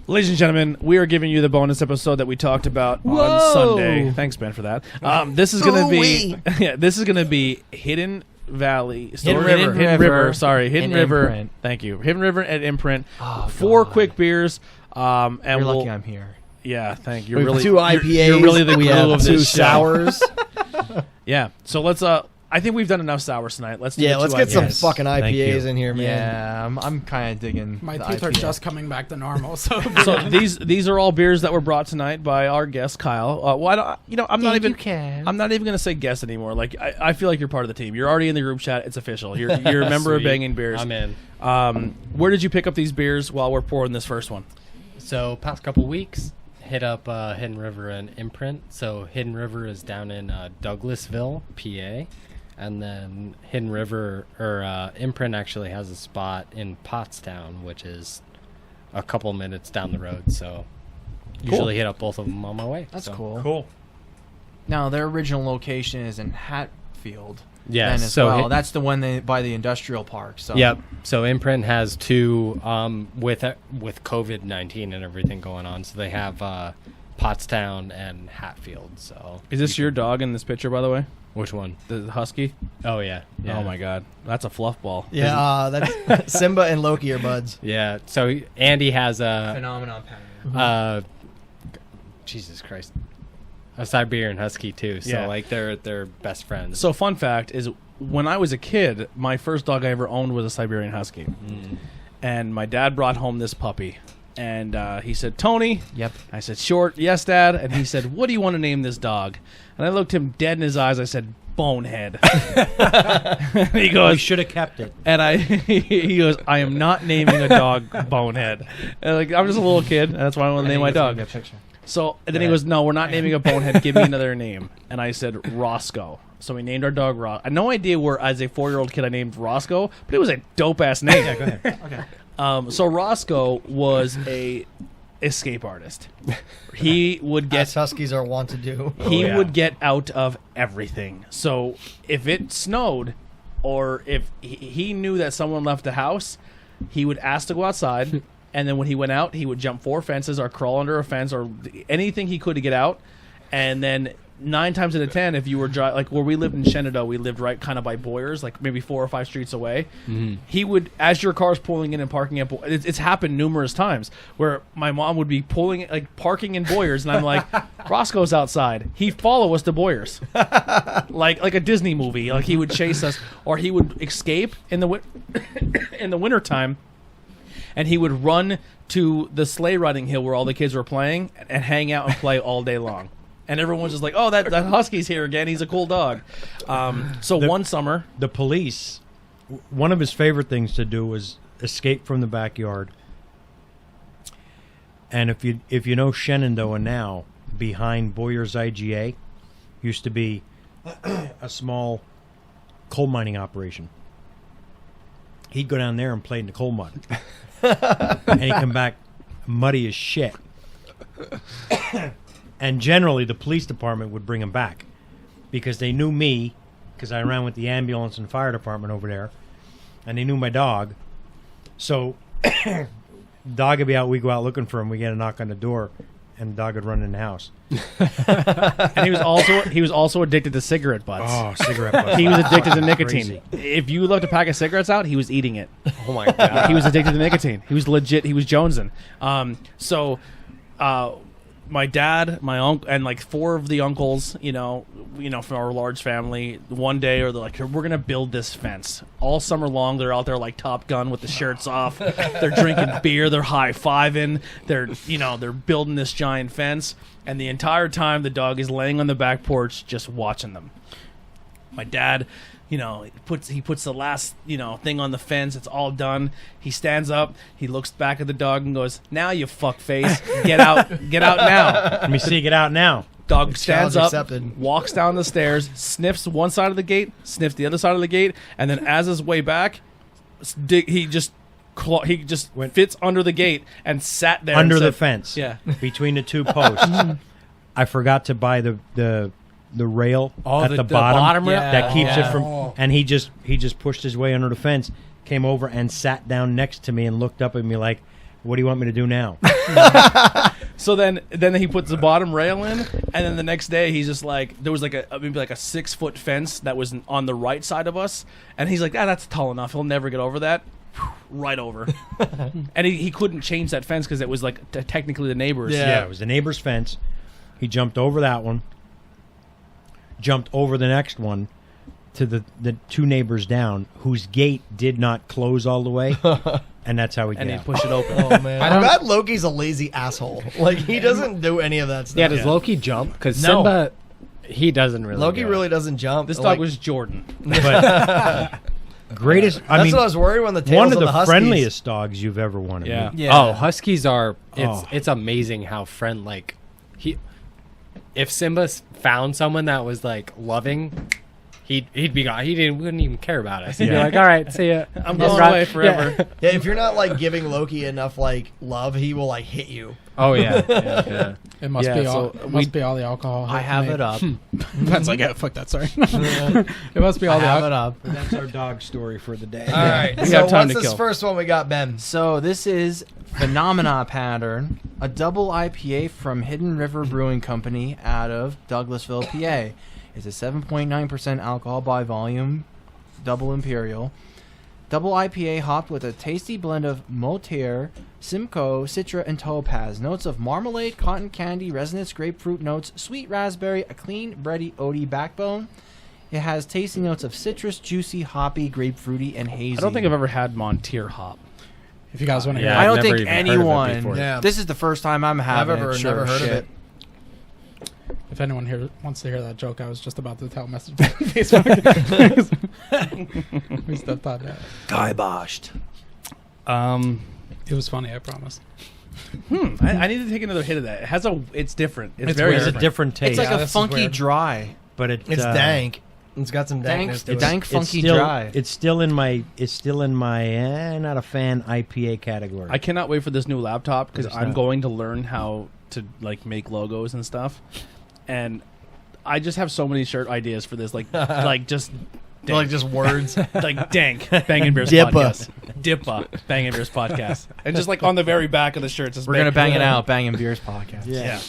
Ladies and gentlemen, we are giving you the bonus episode that we talked about on Sunday. Thanks, Ben, for that. This is going to be this is going to be Hidden Valley, Hidden River. Hidden River. Imprint. Thank you, Hidden River and Imprint. Oh, 4 God. quick beers. And You're lucky I'm here. Yeah, thank you. We have 2 IPAs. You're really the we glue have of 2 this show. sours. Yeah. So let's. I think we've done enough sours tonight. Let's do Let's get some fucking IPAs in here, man. Yeah, I'm kind of digging. My the teeth are IPA. just coming back to normal. So these are all beers that were brought tonight by our guest Kyle. I'm not even going to say guest anymore. Like I feel like you're part of the team. You're already in the group chat. It's official. You're a member of Bangin Beers. I'm in. Where did you pick up these beers while we're pouring this first one? So past couple weeks, hit up Hidden River and Imprint. So Hidden River is down in Douglasville, PA. And then Hidden River, or Imprint actually has a spot in Pottstown, which is a couple minutes down the road. So usually hit up both of them on my way. That's so. cool. Cool. Now, their original location is in Hatfield. Yeah, then as so well. That's the one by the industrial park. So. Yep. So Imprint has 2 with COVID-19 and everything going on. So they have Pottstown and Hatfield. So Is this your dog in this picture, by the way? which one? The husky? Oh yeah. Oh my God, that's a fluff ball. Yeah, that's Simba and Loki are buds. Yeah. So Andy has a Phenomenon pattern. Jesus Christ, a Siberian Husky too. So Yeah. like they're best friends. So fun fact is, when I was a kid, my first dog I ever owned was a Siberian Husky, and my dad brought home this puppy, and he said, "Tony." Yep. I said, "Short, yes, Dad." And he said, "What do you want to name this dog?" And I looked him dead in his eyes. I said, "Bonehead." And he We goes, should have kept it. and he goes, "I am not naming a dog Bonehead." And like, I'm just a little kid, and that's why I want to name my dog. So and then he goes, "No, we're not naming a Bonehead. Give me another name." And I said, "Roscoe." So we named our dog Roscoe. I had no idea where, as a 4-year-old kid, I named Roscoe, but it was a dope ass name. Yeah, go ahead. Okay. So Roscoe was a escape artist. He would As get Huskies are wont to do. he would get out of everything. So if it snowed, or if he knew that someone left the house, he would ask to go outside. And then when he went out, he would jump 4 fences or crawl under a fence or anything he could to get out. And then 9 times out of 10, if you were like where we lived in Shenandoah, we lived right kind of by Boyers, like maybe 4 or 5 streets away. He would, as your car's pulling in and parking at, it's happened numerous times where my mom would be parking in Boyers, and I'm like, Roscoe's outside. He'd follow us to Boyers, like a Disney movie. Like he would chase us, or he would escape in the in the wintertime. And he would run to the sleigh riding hill where all the kids were playing and hang out and play all day long. And everyone's just like, "Oh, that Husky's here again. He's a cool dog." One summer, The police, one of his favorite things to do was escape from the backyard. And if you know Shenandoah now, behind Boyer's IGA, used to be a small coal mining operation. He'd go down there and play in the coal mud. And he'd come back muddy as shit. And generally, the police department would bring him back because they knew me, because I ran with the ambulance and fire department over there, and they knew my dog. So, dog would be out, we go out looking for him, we get a knock on the door, and the dog would run in the house. and he was also addicted to cigarette butts. Oh, cigarette butts. He was addicted to nicotine. Crazy. If you left a pack of cigarettes out, he was eating it. Oh my God. He was addicted to nicotine. He was legit. He was jonesing. My dad, my uncle, and like 4 of the uncles, from our large family, one day they're like, "We're gonna build this fence." All summer long, they're out there like Top Gun with the shirts off. They're drinking beer. They're high-fiving. They're building this giant fence, and the entire time the dog is laying on the back porch just watching them. My dad, he puts the last, thing on the fence. It's all done. He stands up. He looks back at the dog and goes, "Now you fuck face, get out now." Let me see you get out now. Dog stands Challenge up, accepted. walks down the stairs, sniffs one side of the gate, sniffs the other side of the gate, and then as his way back, he just fits under the gate and sat there Under and the said, fence. Yeah. Between the 2 posts. I forgot to buy the rail at the bottom rail? that keeps it from. Oh. And he just pushed his way under the fence, came over and sat down next to me and looked up at me like, What do you want me to do now? So then he puts the bottom rail in, and then the next day he's just like, there was like maybe like a 6-foot fence that was on the right side of us, and he's like, that's tall enough. He'll never get over that. Right over. And he couldn't change that fence because it was like technically the neighbor's. Yeah, it was the neighbor's fence. He jumped over that one, jumped over the next one to the 2 neighbors down, whose gate did not close all the way. And that's how he And got he out. pushed it open. Oh man, I'm glad Loki's a lazy asshole. Like he doesn't do any of that stuff. Yeah, does Loki jump? Because No. Simba, he doesn't really. Loki do really it. doesn't jump. This Like, dog was Jordan. But greatest, I That's mean, what I was worried when the tails one of the Huskies. friendliest dogs you've ever wanted. Yeah. Yeah. Oh, Huskies are. Oh. It's amazing how if Simba found someone that was like loving, he'd be gone. Wouldn't even care about us. He'd be Yeah. like, all right, see ya. I'm Just going ride- away forever. Yeah. Yeah, if you're not like giving Loki enough like love, he will like hit you. Oh yeah. Yeah. It must Yeah, be all. so It must be all the alcohol. I have it up. That's like, yeah, fuck that. Sorry. It must be all I the have alcohol. it up. That's our dog story for the day. All right, We so have time what's to this kill. first one we got, Ben? So this is Phenomena Pattern, a double IPA from Hidden River Brewing Company out of Douglasville, PA. It's a 7.9% alcohol by volume, double imperial. Double IPA hopped with a tasty blend of Motir, Simcoe, Citra, and Topaz. Notes of marmalade, cotton candy, resinous grapefruit notes, sweet raspberry, a clean, bready, oaty backbone. It has tasty notes of citrus, juicy, hoppy, grapefruity, and hazy. I don't think I've ever had Montier hop. If you guys want to hear Yeah, I it. don't I've think never even heard of it anyone. before. Yeah. This is the first time I'm having Never it. Sure heard of shit. it. If anyone here wants to hear that joke, I was just about to tell message on Facebook. We stepped on that. Kiboshed. It was funny, I promise. I need to take another hit of that. It's different. It's It's very weird. It's a different. different taste. It's like Yeah, a this is funky weird. dry. but It's dank. It's got some dankness to it. dank, It's funky still, dry. It's still in my not a fan IPA category. I cannot wait for this new laptop because It's I'm not. going to learn how to like make logos and stuff, and I just have so many shirt ideas for this. Like just They're like just words. like dank Bangin' Beers Dippa. podcast, Dippa Bangin' Beers podcast, and just like on the very back of the shirt, just We're gonna bang it out, Bangin' Beers podcast. Yeah,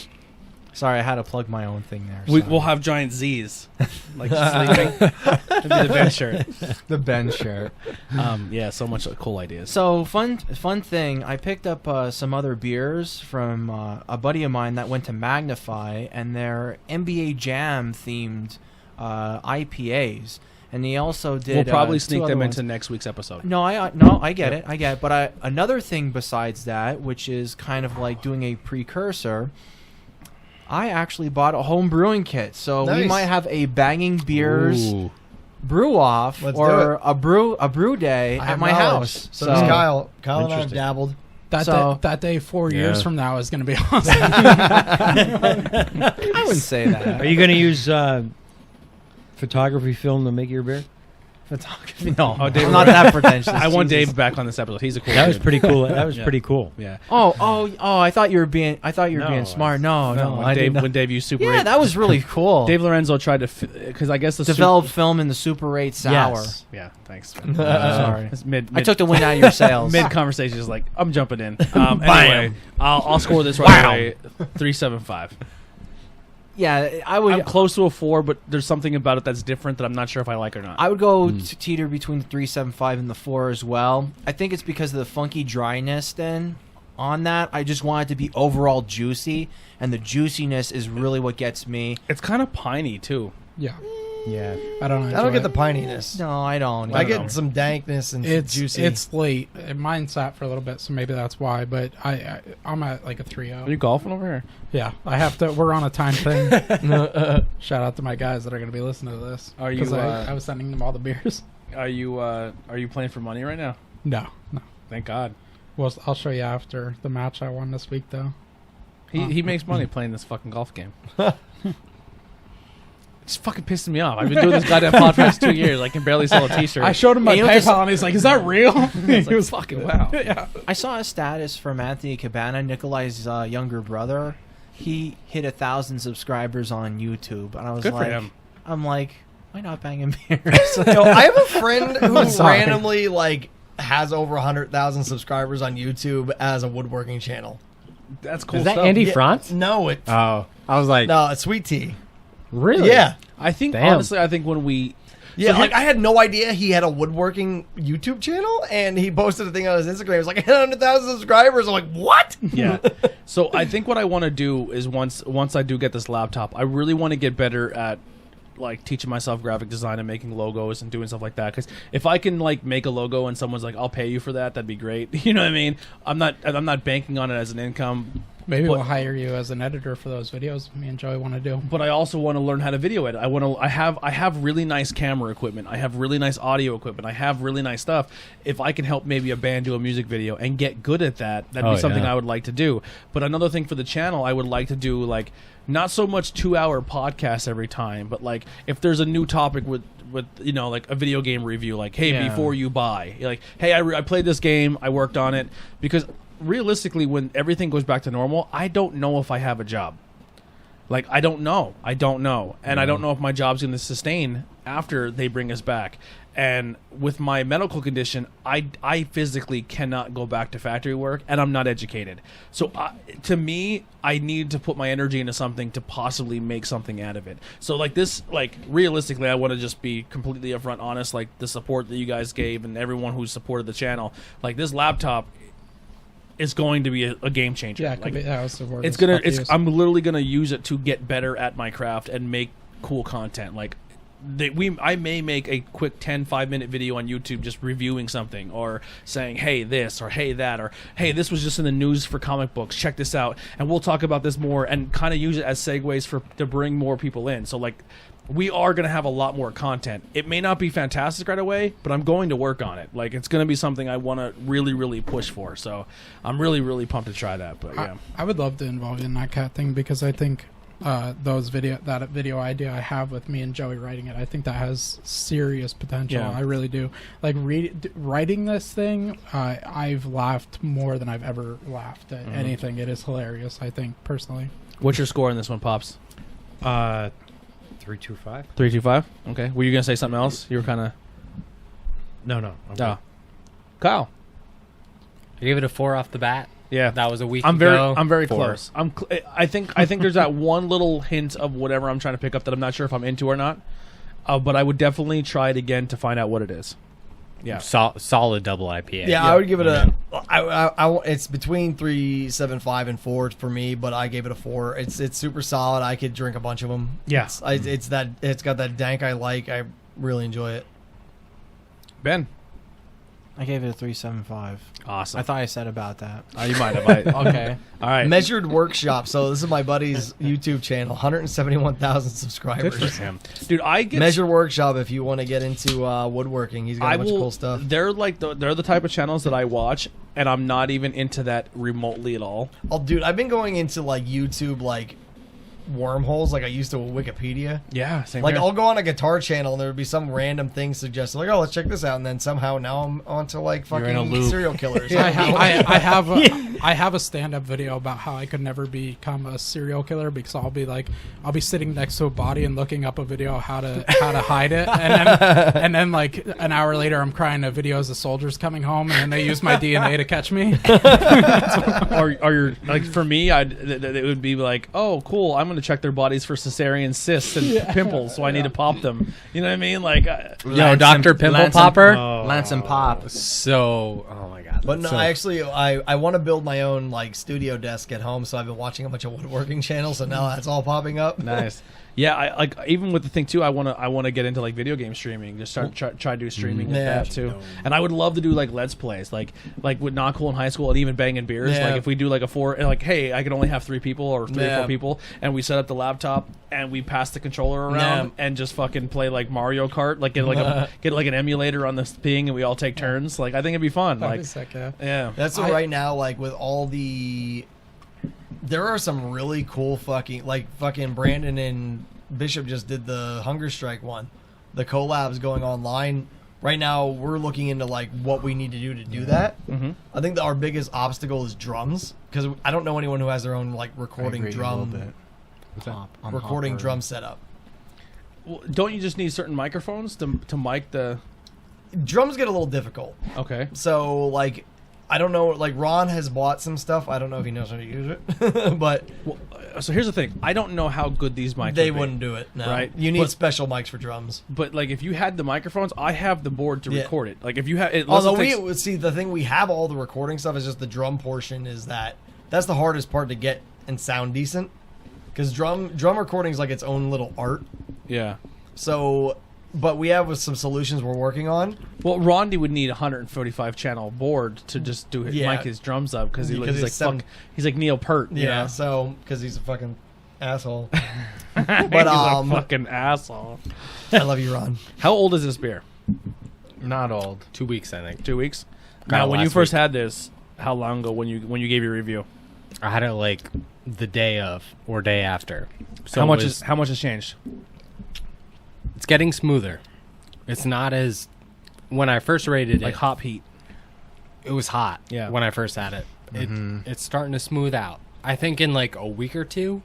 Sorry, I had to plug my own thing there. we'll have giant Z's, like sleeping. It'll be the Ben shirt. the Ben shirt. Yeah, so much cool ideas. So fun thing. I picked up some other beers from a buddy of mine that went to Magnify, and they're NBA Jam themed IPAs, and he also did. We'll probably two sneak other them ones. into next week's episode. No, I get it. But another thing besides that, which is kind of like doing a precursor, I actually bought a home brewing kit, so we Nice. might have a Banging Beers Ooh. brew off Let's do or it. a brew day I at have my knowledge. house. So does Kyle. Kyle and I have Interesting. dabbled. That day 4 years Yeah. from now is going to be awesome. I wouldn't say that. Are you going to use photography film to make your beer? Photography? No, Oh, Dave, I'm not that pretentious. I want Jesus. Dave back on this episode. He's a cool. That was dude. pretty cool. That was Yeah. pretty cool. Yeah. Oh! I thought you were being. No, being smart. No, When I Dave, didn't. when Dave used Super Yeah, 8, that was really cool. Dave Lorenzo tried to because I guess the developed film in the Super 8 sour. Yes. Yeah, thanks. Sorry. It's mid, I took the wind out of your sails. mid conversation. Is like I'm jumping in. Anyway, I'll score this right away. 3.75. Yeah, I would. I'm close to a 4, but there's something about it that's different that I'm not sure if I like or not. I would go to teeter between the 3.75 and the 4 as well. I think it's because of the funky dryness. Then on that, I just want it to be overall juicy, and the juiciness is really what gets me. It's kind of piney too. yeah. Yeah. I don't know. I don't get the pininess. No, I don't. I don't get know. some dankness and It's juicy. It's late. Mine sat for a little bit, so maybe that's why. But I'm at like a 3.0. Are you golfing over here? Yeah, I have to. We're on a time thing. Shout out to my guys that are going to be listening to this. Are you, 'Cause I was sending them all the beers. Are you playing for money right now? No. Thank God. Well, I'll show you after the match I won this week, though. He makes money playing this fucking golf game. It's fucking pissing me off. I've been doing this goddamn podcast 2 years. I can barely sell a T-shirt. I showed him my And you know, PayPal, and he's like, "Is that real?" It's like, fucking wow. Yeah. I saw a status from Anthony Cabana, Nikolai's younger brother. He hit 1,000 subscribers on YouTube, and I was Good for like, him. I'm like, why not Bangin' Beers? Yo, I have a friend who Sorry. randomly like has over 100,000 subscribers on YouTube as a woodworking channel. That's cool Is that stuff. Andy Yeah, France? No, it. Oh, I was like, No, it's Sweet Tea. really? Yeah. I think Damn. honestly, I think when we Yeah, So like I had no idea he had a woodworking YouTube channel, and he posted a thing on his Instagram. It was like 100,000 subscribers. I'm like, what? yeah. So I think what I want to do is once I do get this laptop, I really want to get better at like teaching myself graphic design and making logos and doing stuff like that. Because if I can like make a logo and someone's like, "I'll pay you for that," that'd be great. You know what I mean? I'm not banking on it as an income. Maybe But- we'll hire you as an editor for those videos me and Joey want to do. But I also want to learn how to video edit. I have really nice camera equipment. I have really nice audio equipment. I have really nice stuff. If I can help maybe a band do a music video and get good at that, that'd Oh, be something yeah. I would like to do. But another thing for the channel, I would like to do like not so much 2-hour podcasts every time, but like if there's a new topic with you know like a video game review, like hey Yeah. before you buy, like hey I played this game, I worked on it, because realistically when everything goes back to normal, I don't know if I have a job. Like I don't know, and I don't know if my job's going to sustain after they bring us back. And with my medical condition, I physically cannot go back to factory work, and I'm not educated. So to me, I need to put my energy into something to possibly make something out of it. So like this, like realistically, I want to just be completely upfront, honest. Like the support that you guys gave and everyone who supported the channel, like this laptop is going to be a game changer. Yeah, it could Like, be, that was the word. it's was gonna fuck it's you. I'm literally gonna use it to get better at my craft and make cool content. Like I may make a quick 5-minute video on YouTube just reviewing something or saying hey this or hey that or hey this was just in the news for comic books, check this out, and we'll talk about this more, and kind of use it as segues to bring more people in. So like we are going to have a lot more content. It may not be fantastic right away, but I'm going to work on it. Like it's going to be something I want to really, really push for. So I'm really, really pumped to try that. But yeah, I would love to involve you in that cat thing, because I think that video idea I have with me and Joey writing it, I think that has serious potential. Yeah. I really do. Like writing this thing, I've laughed more than I've ever laughed at anything. It is hilarious, I think, personally. what's your score on this one, Pops? 325. 325. Okay. Were you gonna say something else? You were kind of. No. I'm good. Oh. Kyle. I gave it a 4 off the bat. Yeah. That was a week I'm ago. very 4. close. I think there's that one little hint of whatever I'm trying to pick up that I'm not sure if I'm into or not. But I would definitely try it again to find out what it is. Yeah. Solid double IPA. Yeah, I would give it a. It's between 3.75 and 4 for me, but I gave it a 4. It's super solid. I could drink a bunch of them. Yeah. It's got that dank I like. I really enjoy it. Ben. I gave it a 3.75. Awesome. I thought I said about that. You might have. Okay. All right. Measured Workshop. So this is my buddy's YouTube channel. 171,000 subscribers. Good for him. Dude, I get Measured Workshop. If you want to get into woodworking, he's got a bunch of cool stuff. They're like they're the type of channels that I watch, and I'm not even into that remotely at all. Oh, dude, I've been going into like YouTube like wormholes like I used to with Wikipedia. Yeah, same Like here. I'll go on a guitar channel and there would be some random thing suggested, like, oh, let's check this out, and then somehow now I'm onto like You're in a fucking loop. serial killers. I have a stand-up video about how I could never become a serial killer, because I'll be sitting next to a body and looking up a video of how to hide it, and then like an hour later I'm crying to videos of soldiers coming home, and then they use my DNA to catch me. or you're like, for me, it would be like, oh, cool, I'm going to check their bodies for cesarean cysts and pimples, so I need to pop them. You know what I mean? Like, Yo, Dr. Pimple Popper. Lance and Pop. So, oh my god. But no, So- I want to build my own like studio desk at home, so I've been watching a bunch of woodworking channels, so now that's all popping up. nice. Yeah, I like even with the thing too. I want to get into like video game streaming. Just try to do streaming with Yeah. that too. And I would love to do like Let's Plays, like with Not Cool in high school, and even Bangin Beers. Yeah. Like if we do like a 4, and like hey, I can only have 3 people or 3 or Yeah. 4 people, and we set up the laptop and we pass the controller around Yeah. and just fucking play like Mario Kart. Like get like an emulator on this thing, and we all take turns. Like I think it'd be fun. That'd Like be sick, yeah. yeah. That's what right now, like with all the, there are some really cool fucking Brandon and Bishop just did the Hunger Strike one. The collabs going online right now. We're looking into like what we need to do that. Mm-hmm. I think that our biggest obstacle is drums, because I don't know anyone who has their own like recording drum setup. Well, don't you just need certain microphones to mic the? drums get a little difficult. Okay. So, like, I don't know. Like, Ron has bought some stuff. I don't know if he knows how to use it. But Well, so here's the thing. I don't know how good these mics they would be. wouldn't do it. No. Right. You need But- special mics for drums. But like, if you had the microphones, I have the board to Yeah. record it. Like, if you have, it Although takes- see, the thing we have all the recording stuff is just the drum portion. Is that's the hardest part to get and sound decent, because drum recording is like its own little art. yeah. So, but we have some solutions we're working on. Well, Rondi would need a 145 channel board to just do Yeah. mic his drums up because Because he's like it's seven- he's like Neil Peart. you Yeah. know? So, because he's a fucking asshole. He's But a fucking asshole. I love you, Ron. How old is this beer? Not old. 2 weeks, I think. 2 weeks. Got Now, it when you last first week. had this, how long ago when you gave your review? I had it like the day of or day after. So how it much was- how much has changed? It's getting smoother. It's not as when I first rated Like it. hop heat. It was hot. Yeah. When I first had it, it's starting to smooth out. I think in like a week or two,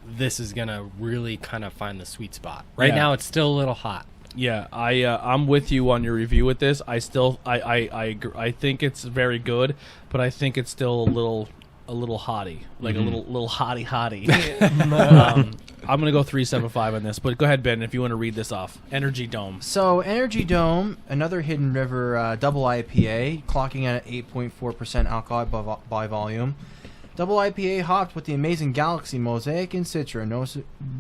this is gonna really kind of find the sweet spot. Right Yeah. now, it's still a little hot. Yeah, I'm with you on your review with this. I still I think it's very good, but I think it's still a little hottie, like a little hottie. I'm gonna go 3.75 on this, but go ahead, Ben, if you want to read this off. Energy Dome. So Energy Dome, another Hidden River double IPA, clocking at 8.4% alcohol by volume. Double IPA hopped with the amazing Galaxy Mosaic and Citra.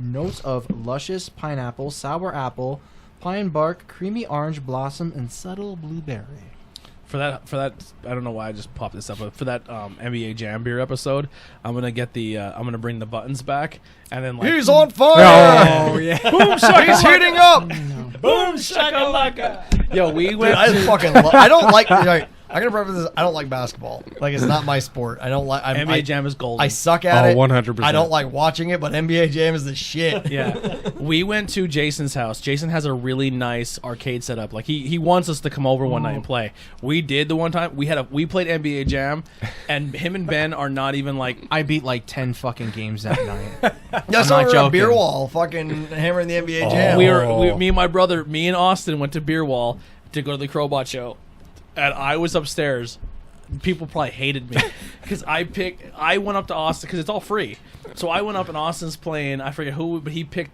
Notes of luscious pineapple, sour apple, pine bark, creamy orange blossom, and subtle blueberry. For that, I don't know why I just popped this up, but for that NBA Jam beer episode, I'm gonna get I'm gonna bring the buttons back, and then like He's on fire! Oh yeah. boom shaka, He's heating up! boom shakalaka. Yo, we Dude, went. I fucking I don't like. Right, I gotta preface this. I don't like basketball. Like, it's not my sport. I don't like. NBA Jam is golden. I suck at Oh, it. 100%. I don't like watching it, but NBA Jam is the shit. Yeah, we went to Jason's house. Jason has a really nice arcade setup. Like he wants us to come over one night and play. We did the one time. We played NBA Jam, and him and Ben are not even like. I beat like 10 fucking games that night. Yeah, I'm so not we're at joking. beer wall, fucking hammering the NBA Jam. Me and my brother, me and Austin went to Beer Wall to go to the Crowbot show, and I was upstairs. People probably hated me because I went up to Austin because it's all free. So I went up and Austin's playing. I forget who, but he picked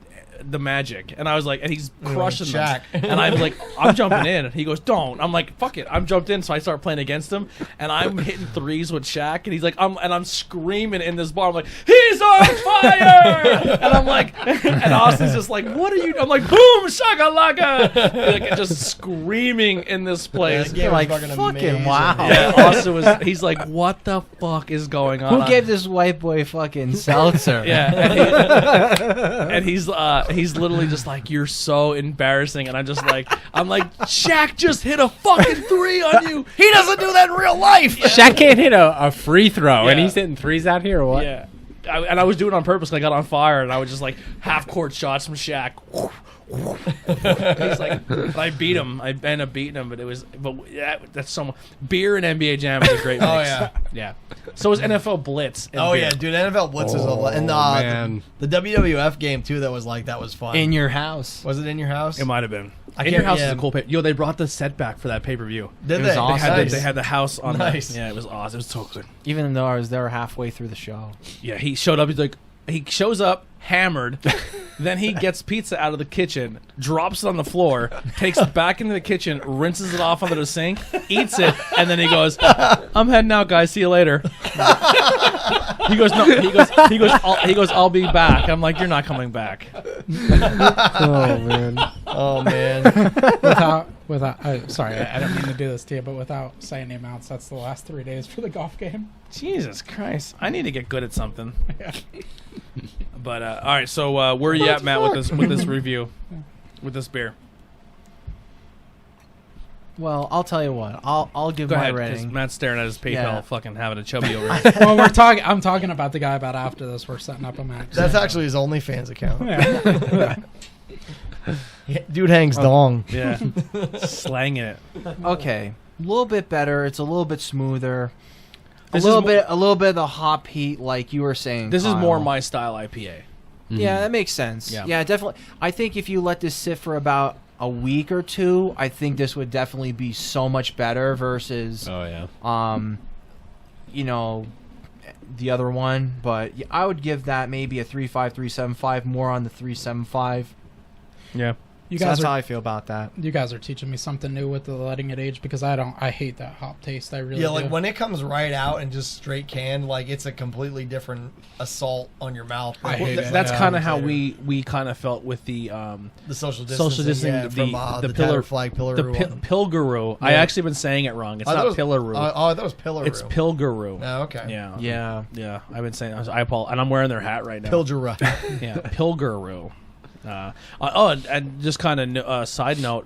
the Magic, and I was like, and he's crushing them. Shaq. And I was like, I'm jumping in. And he goes, don't. I'm like, fuck it. I'm jumped in, so I start playing against him, and I'm hitting threes with Shaq, and he's like, I'm screaming in this bar. I'm like, he's on fire! And I'm like, and Austin's just like, what are you? I'm like, boom, shakalaka! Like just screaming in this place. That game was like, fucking fucking amazing. wow. Yeah, Austin was. He's like, what the fuck is going on? Who gave this white boy fucking seltzer? Yeah, and he's literally just like, you're so embarrassing, and I'm like, Shaq just hit a fucking 3 on you. He doesn't do that in real life. Shaq can't hit a free throw, and Yeah. he's hitting threes out here or what? Yeah, and I was doing it on purpose. 'Cause I got on fire, and I was just like half court shots from Shaq. He's like, but I beat him. I ended up beating him, that's so. Beer and NBA Jam is a great mix. Oh, yeah. yeah. So is NFL Blitz. And Oh beer. yeah, dude, NFL Blitz is a lot. And man. the WWF game too. That was fun. In your house. Was it in your house? It might have been. I In Your can't- House yeah. is a cool pay. Yo, they brought the set back for that pay per view. Did It was they? awesome. Nice. They had the house on. Nice. Yeah, it was awesome. It was so good. Even though I was there halfway through the show. Yeah, he showed up. He shows up hammered. Then he gets pizza out of the kitchen, drops it on the floor, takes it back into the kitchen, rinses it off under the sink, eats it, and then he goes, "I'm heading out, guys. See you later." He goes, "No." He goes, "I'll be back." I'm like, "You're not coming back." Oh man. Oh man. without sorry, I don't mean to do this to you, but without saying the amounts, that's the last 3 days for the golf game. Jesus Christ! I need to get good at something. But all right, so where are you at, Matt, with this review, with this beer? Well, I'll tell you what. I'll give Go my ahead, 'cause rating. Matt's staring at his PayPal, Yeah. fucking having a chubby over here. Well, I'm talking about the guy about after this. We're setting up a match. That's actually his OnlyFans account. Yeah. Yeah, dude hangs dong. Yeah, slanging it. Okay, a little bit better. It's a little bit smoother. A This little is bit of the hop heat, like you were saying. This is Kyle. more my style IPA. Yeah, that makes sense. Yeah. Yeah, definitely. I think if you let this sit for about a week or two, I think this would definitely be so much better versus, Oh yeah. you know, the other one. But I would give that maybe a 3.5, 3.75, more on the 3.75. Yeah. You So guys that's how are I feel about that. you guys are teaching me something new with the letting it age because I hate that hop taste. I really Yeah, do. like when it comes right out and just straight canned, like it's a completely different assault on your mouth. I hate it. That's Yeah. kind of how we kind of felt with the the social distancing, social distancing, yeah, from the the pillar tattered flag pillar. the Pilgaroo. I Yeah. actually been saying it wrong. It's I thought not it was- Pillaroo. Oh, that was Pillaroo. It's Pilgaroo. Oh, okay. Yeah. Yeah. I've been saying. I apologize, and I'm wearing their hat right now. Pilgera. Yeah, Pilgaroo. And just kind of side note,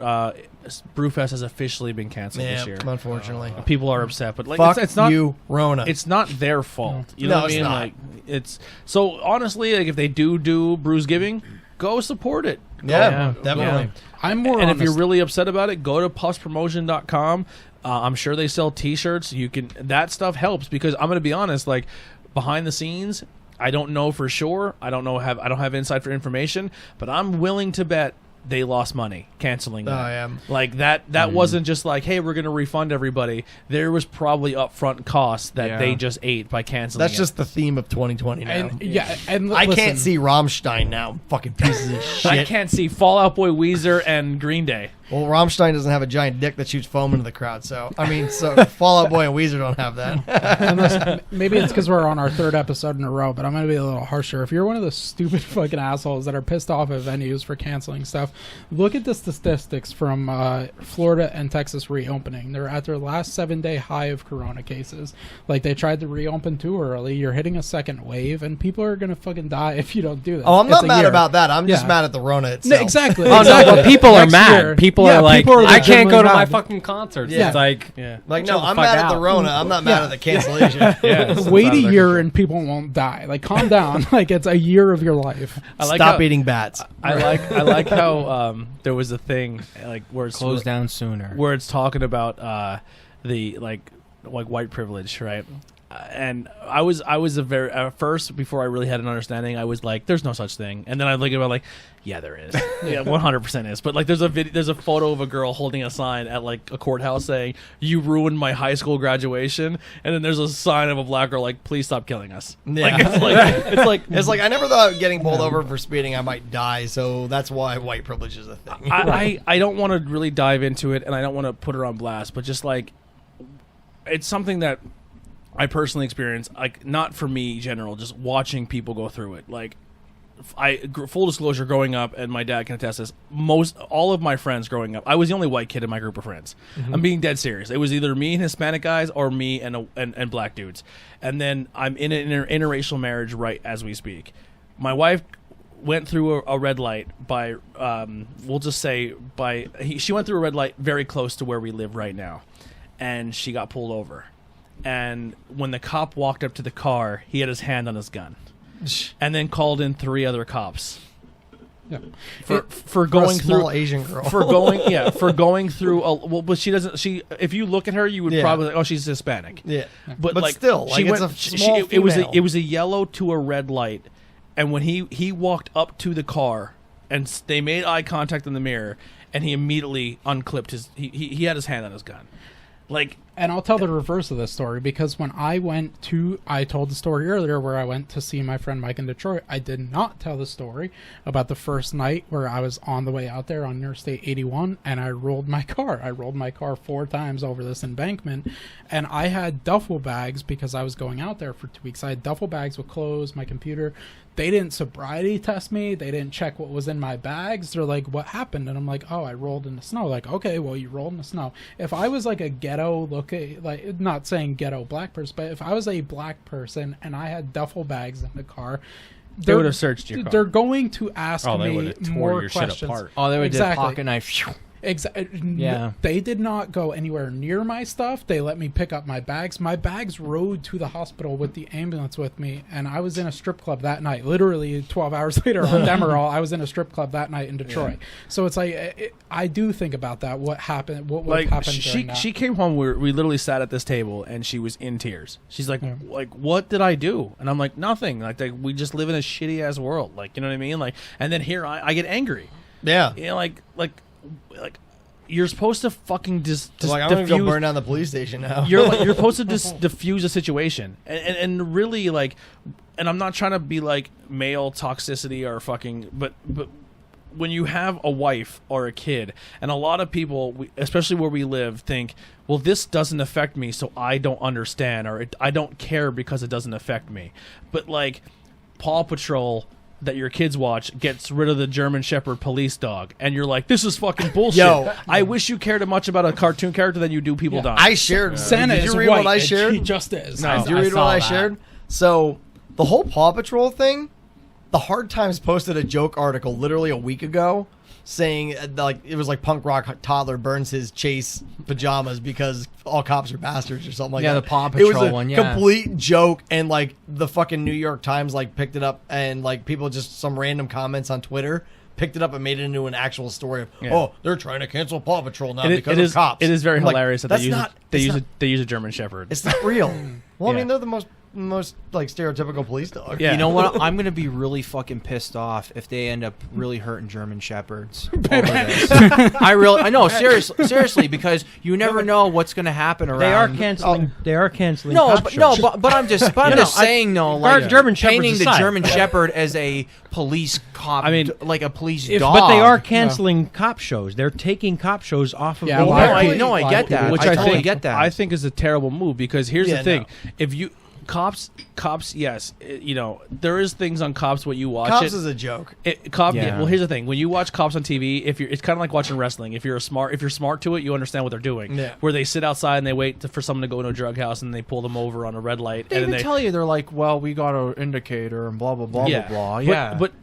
Brewfest has officially been canceled Yeah, this year. unfortunately. People are upset, but like Fuck it's not you, Rona. it's not their fault. You No, know what I it's mean? not. Like it's so honestly, like if they do Brewsgiving, go support it. yeah, definitely. I'm more And on if you're the- really upset about it, go to puffspromotion.com. I'm sure they sell T-shirts. You can that stuff helps because I'm going to be honest. Like behind the scenes, I don't know for sure. I don't have inside for information, but I'm willing to bet they lost money canceling that. I am. Like that wasn't just like, hey, we're going to refund everybody. There was probably upfront costs that Yeah. they just ate by canceling. That's it. just the theme of 2020 now. and and I listen, can't see Rammstein now. Fucking pieces of shit. I can't see Fall Out Boy, Weezer, and Green Day. Well, Rammstein doesn't have a giant dick that shoots foam into the crowd, so Fall Out Boy and Weezer don't have that. Unless, maybe it's because we're on our third episode in a row, but I'm going to be a little harsher. If you're one of the stupid fucking assholes that are pissed off at venues for canceling stuff, look at the statistics from Florida and Texas reopening. They're at their last 7-day high of corona cases. Like, they tried to reopen too early. You're hitting a second wave, and people are going to fucking die if you don't do this. Oh, I'm not It's a mad year. about that. I'm just Yeah. mad at the Rona No, itself. exactly. Oh no, exactly. but people are Next mad. year- People yeah, are like, people are I can't go to legitimately my mad. fucking concerts. Yeah. It's like, Yeah. Like, Chill no, the I'm fuck mad at the out. Rona. I'm not mad Yeah. at the cancellation. Yeah. Wait a year and people won't die. Like, calm down. Like, it's a year of your life. I like Stop how, eating bats. I like how there was a thing like where it's Close down sooner. where it's talking about the like white privilege, right? And I was at first, before I really had an understanding, I was like, "There's no such thing," and then I look about like, "Yeah, there is. Yeah, 100% is." But like, there's a photo of a girl holding a sign at like a courthouse saying, "You ruined my high school graduation," and then there's a sign of a black girl like, "Please stop killing us." Yeah. It's like I never thought getting pulled over for speeding I might die, so that's why white privilege is a thing. I don't want to really dive into it, and I don't want to put her on blast, but just like it's something that I personally experienced, like not for me general, just watching people go through it. Like full disclosure, growing up, and my dad can attest this, all of my friends growing up, I was the only white kid in my group of friends. I'm being dead serious. It was either me and Hispanic guys or me and black dudes. And then I'm in an interracial marriage right as we speak. My wife went through a red light by we'll just say she went through a red light very close to where we live right now, and she got pulled over. And when the cop walked up to the car, he had his hand on his gun, and then called in 3 other cops Yeah. for going a small through Asian girl. for going through but she doesn't. If you look at her, you would Yeah. probably like, oh, she's Hispanic. Yeah, But but like still, she like, went. it's a small it was female. it was a yellow to a red light, and when he walked up to the car, and they made eye contact in the mirror, and he immediately unclipped his. He had his hand on his gun, like. And I'll tell the reverse of this story, because when I told the story earlier where I went to see my friend Mike in Detroit. I did not tell the story about the first night where I was on the way out there on Interstate 81 and I rolled my car. I rolled my car 4 times over this embankment, and I had duffel bags because I was going out there for 2 weeks. I had duffel bags with clothes, my computer. They didn't sobriety test me. They didn't check what was in my bags. They're like, what happened? And I'm like, oh, I rolled in the snow. Like, okay, well, you rolled in the snow. If I was like a ghetto looking, like, not saying ghetto black person, but if I was a black person and I had duffel bags in the car, They would have searched your car. They're going to ask they would me have tore more your shit questions. apart. Oh, they would do Exactly. pocket knife. Phew. Yeah. They did not go anywhere near my stuff. They let me pick up my bags. My bags rode to the hospital with the ambulance with me, and I was in a strip club that night. Literally 12 hours later on Demerol, I was in a strip club that night in Detroit. So it's like, I do think about that. What happened? What would have happened during that? She came home. We literally sat at this table, and she was in tears. She's like, what did I do? And I'm like, nothing. Like we just live in a shitty ass world. Like, you know what I mean? Like, and then here I get angry. Yeah. You know, like like you're supposed to fucking just like I'm gonna go burn down the police station now. You're supposed to just diffuse a situation, and really like, and I'm not trying to be like male toxicity or fucking, but when you have a wife or a kid, and a lot of people, especially where we live, think, well, this doesn't affect me, so I don't understand, or I don't care because it doesn't affect me. But like Paw Patrol that your kids watch gets rid of the German Shepherd police dog, and you're like, this is fucking bullshit. Yo. I wish you cared as much about a cartoon character than you do people dying. I shared. Santa did is you read white. what I shared? He just is. No. Did you read saw what I that. shared? So the whole Paw Patrol thing, the Hard Times posted a joke article literally a week ago saying like it was like punk rock toddler burns his Chase pajamas because all cops are bastards or something like that. Yeah, the Paw It was Patrol a one, yeah. complete joke, and like the fucking New York Times like picked it up, and like people just some random comments on Twitter picked it up and made it into an actual story of oh, they're trying to cancel Paw Patrol now because of cops. It is very I'm like, hilarious that that's they use not- they use a German Shepherd. It's not real. Well, I Yeah. mean, they're the most like stereotypical police dog. Yeah. You know what? I'm gonna be really fucking pissed off if they end up really hurting German shepherds over this. I know, seriously, because you never know what's gonna happen around. They are canceling. They are canceling. No, cop but shows. but I'm just saying though, Our like German Shepherds painting the aside. German Shepherd as a police cop. I mean, like a police if- dog. But they are canceling cop shows. They're taking cop shows off of Yeah, the well, air. No, I get that. Which I I totally think get that. I think is a terrible move, because here's Yeah, the thing: no. if you cops, yes, you know there is things on Cops what you watch. Cops it, is a joke. Yeah. Well, here's the thing: when you watch Cops on TV, it's kind of like watching wrestling. If you're smart to it, you understand what they're doing. Yeah. Where they sit outside and they wait for someone to go into a drug house and they pull them over on a red light. They and even then tell you they're like, well, we got an indicator and blah blah blah yeah. blah blah. Yeah, But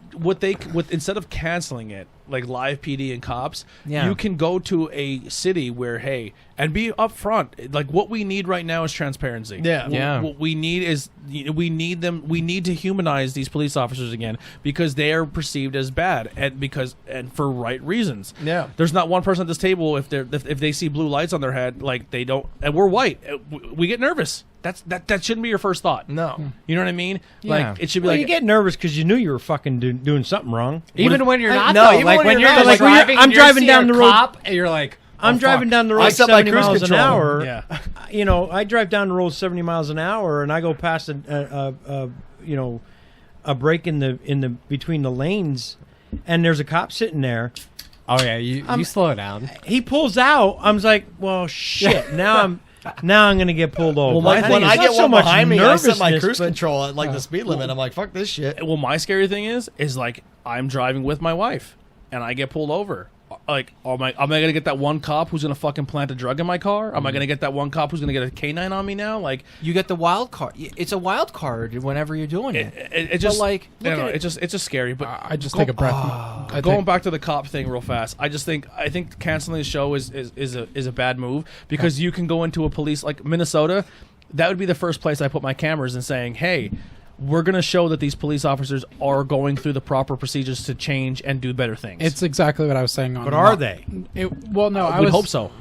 instead of canceling it, like live PD and cops, Yeah. you can go to a city where, hey, and be upfront. Like what we need right now is transparency. Yeah. Yeah. What we need is we need to humanize these police officers again, because they are perceived as bad, and for right reasons. Yeah. There's not one person at this table if they see blue lights on their head, like they don't, and we're white, we get nervous. That shouldn't be your first thought. No. You know what I mean? Yeah. Like it should be Well, like you get nervous because you knew you were fucking doing something wrong. Even when you're not, no, though. even Like when when you're you're not, like like, driving, I'm and driving you see down a the road- cop, and you're like, I'm driving down the I road set my 70 cruise miles an control. hour. Yeah. You know, I drive down the road 70 miles an hour, and I go past a break in the between the lanes, and there's a cop sitting there. oh yeah, you slow down. He pulls out. I'm like, well, shit. Now I'm going to get pulled over. Well, when I get one behind me, I set my nervousness, cruise but- control at like the speed limit. I'm like, fuck this shit. Well, my scary thing is like I'm driving with my wife and I get pulled over. Like, am I gonna get that one cop who's gonna fucking plant a drug in my car? Am I gonna get that one cop who's gonna get a canine on me now? Like, you get the wild card. It's a wild card whenever you're doing it. it just like, I don't look know, at it's just scary. But I just take a breath. going back to the cop thing real fast, I think canceling the show is a bad move, because you can go into a police like Minnesota. That would be the first place I put my cameras and saying, hey, we're going to show that these police officers are going through the proper procedures to change and do better things. It's exactly what I was saying. But are they? Well, no, I I would was hope so.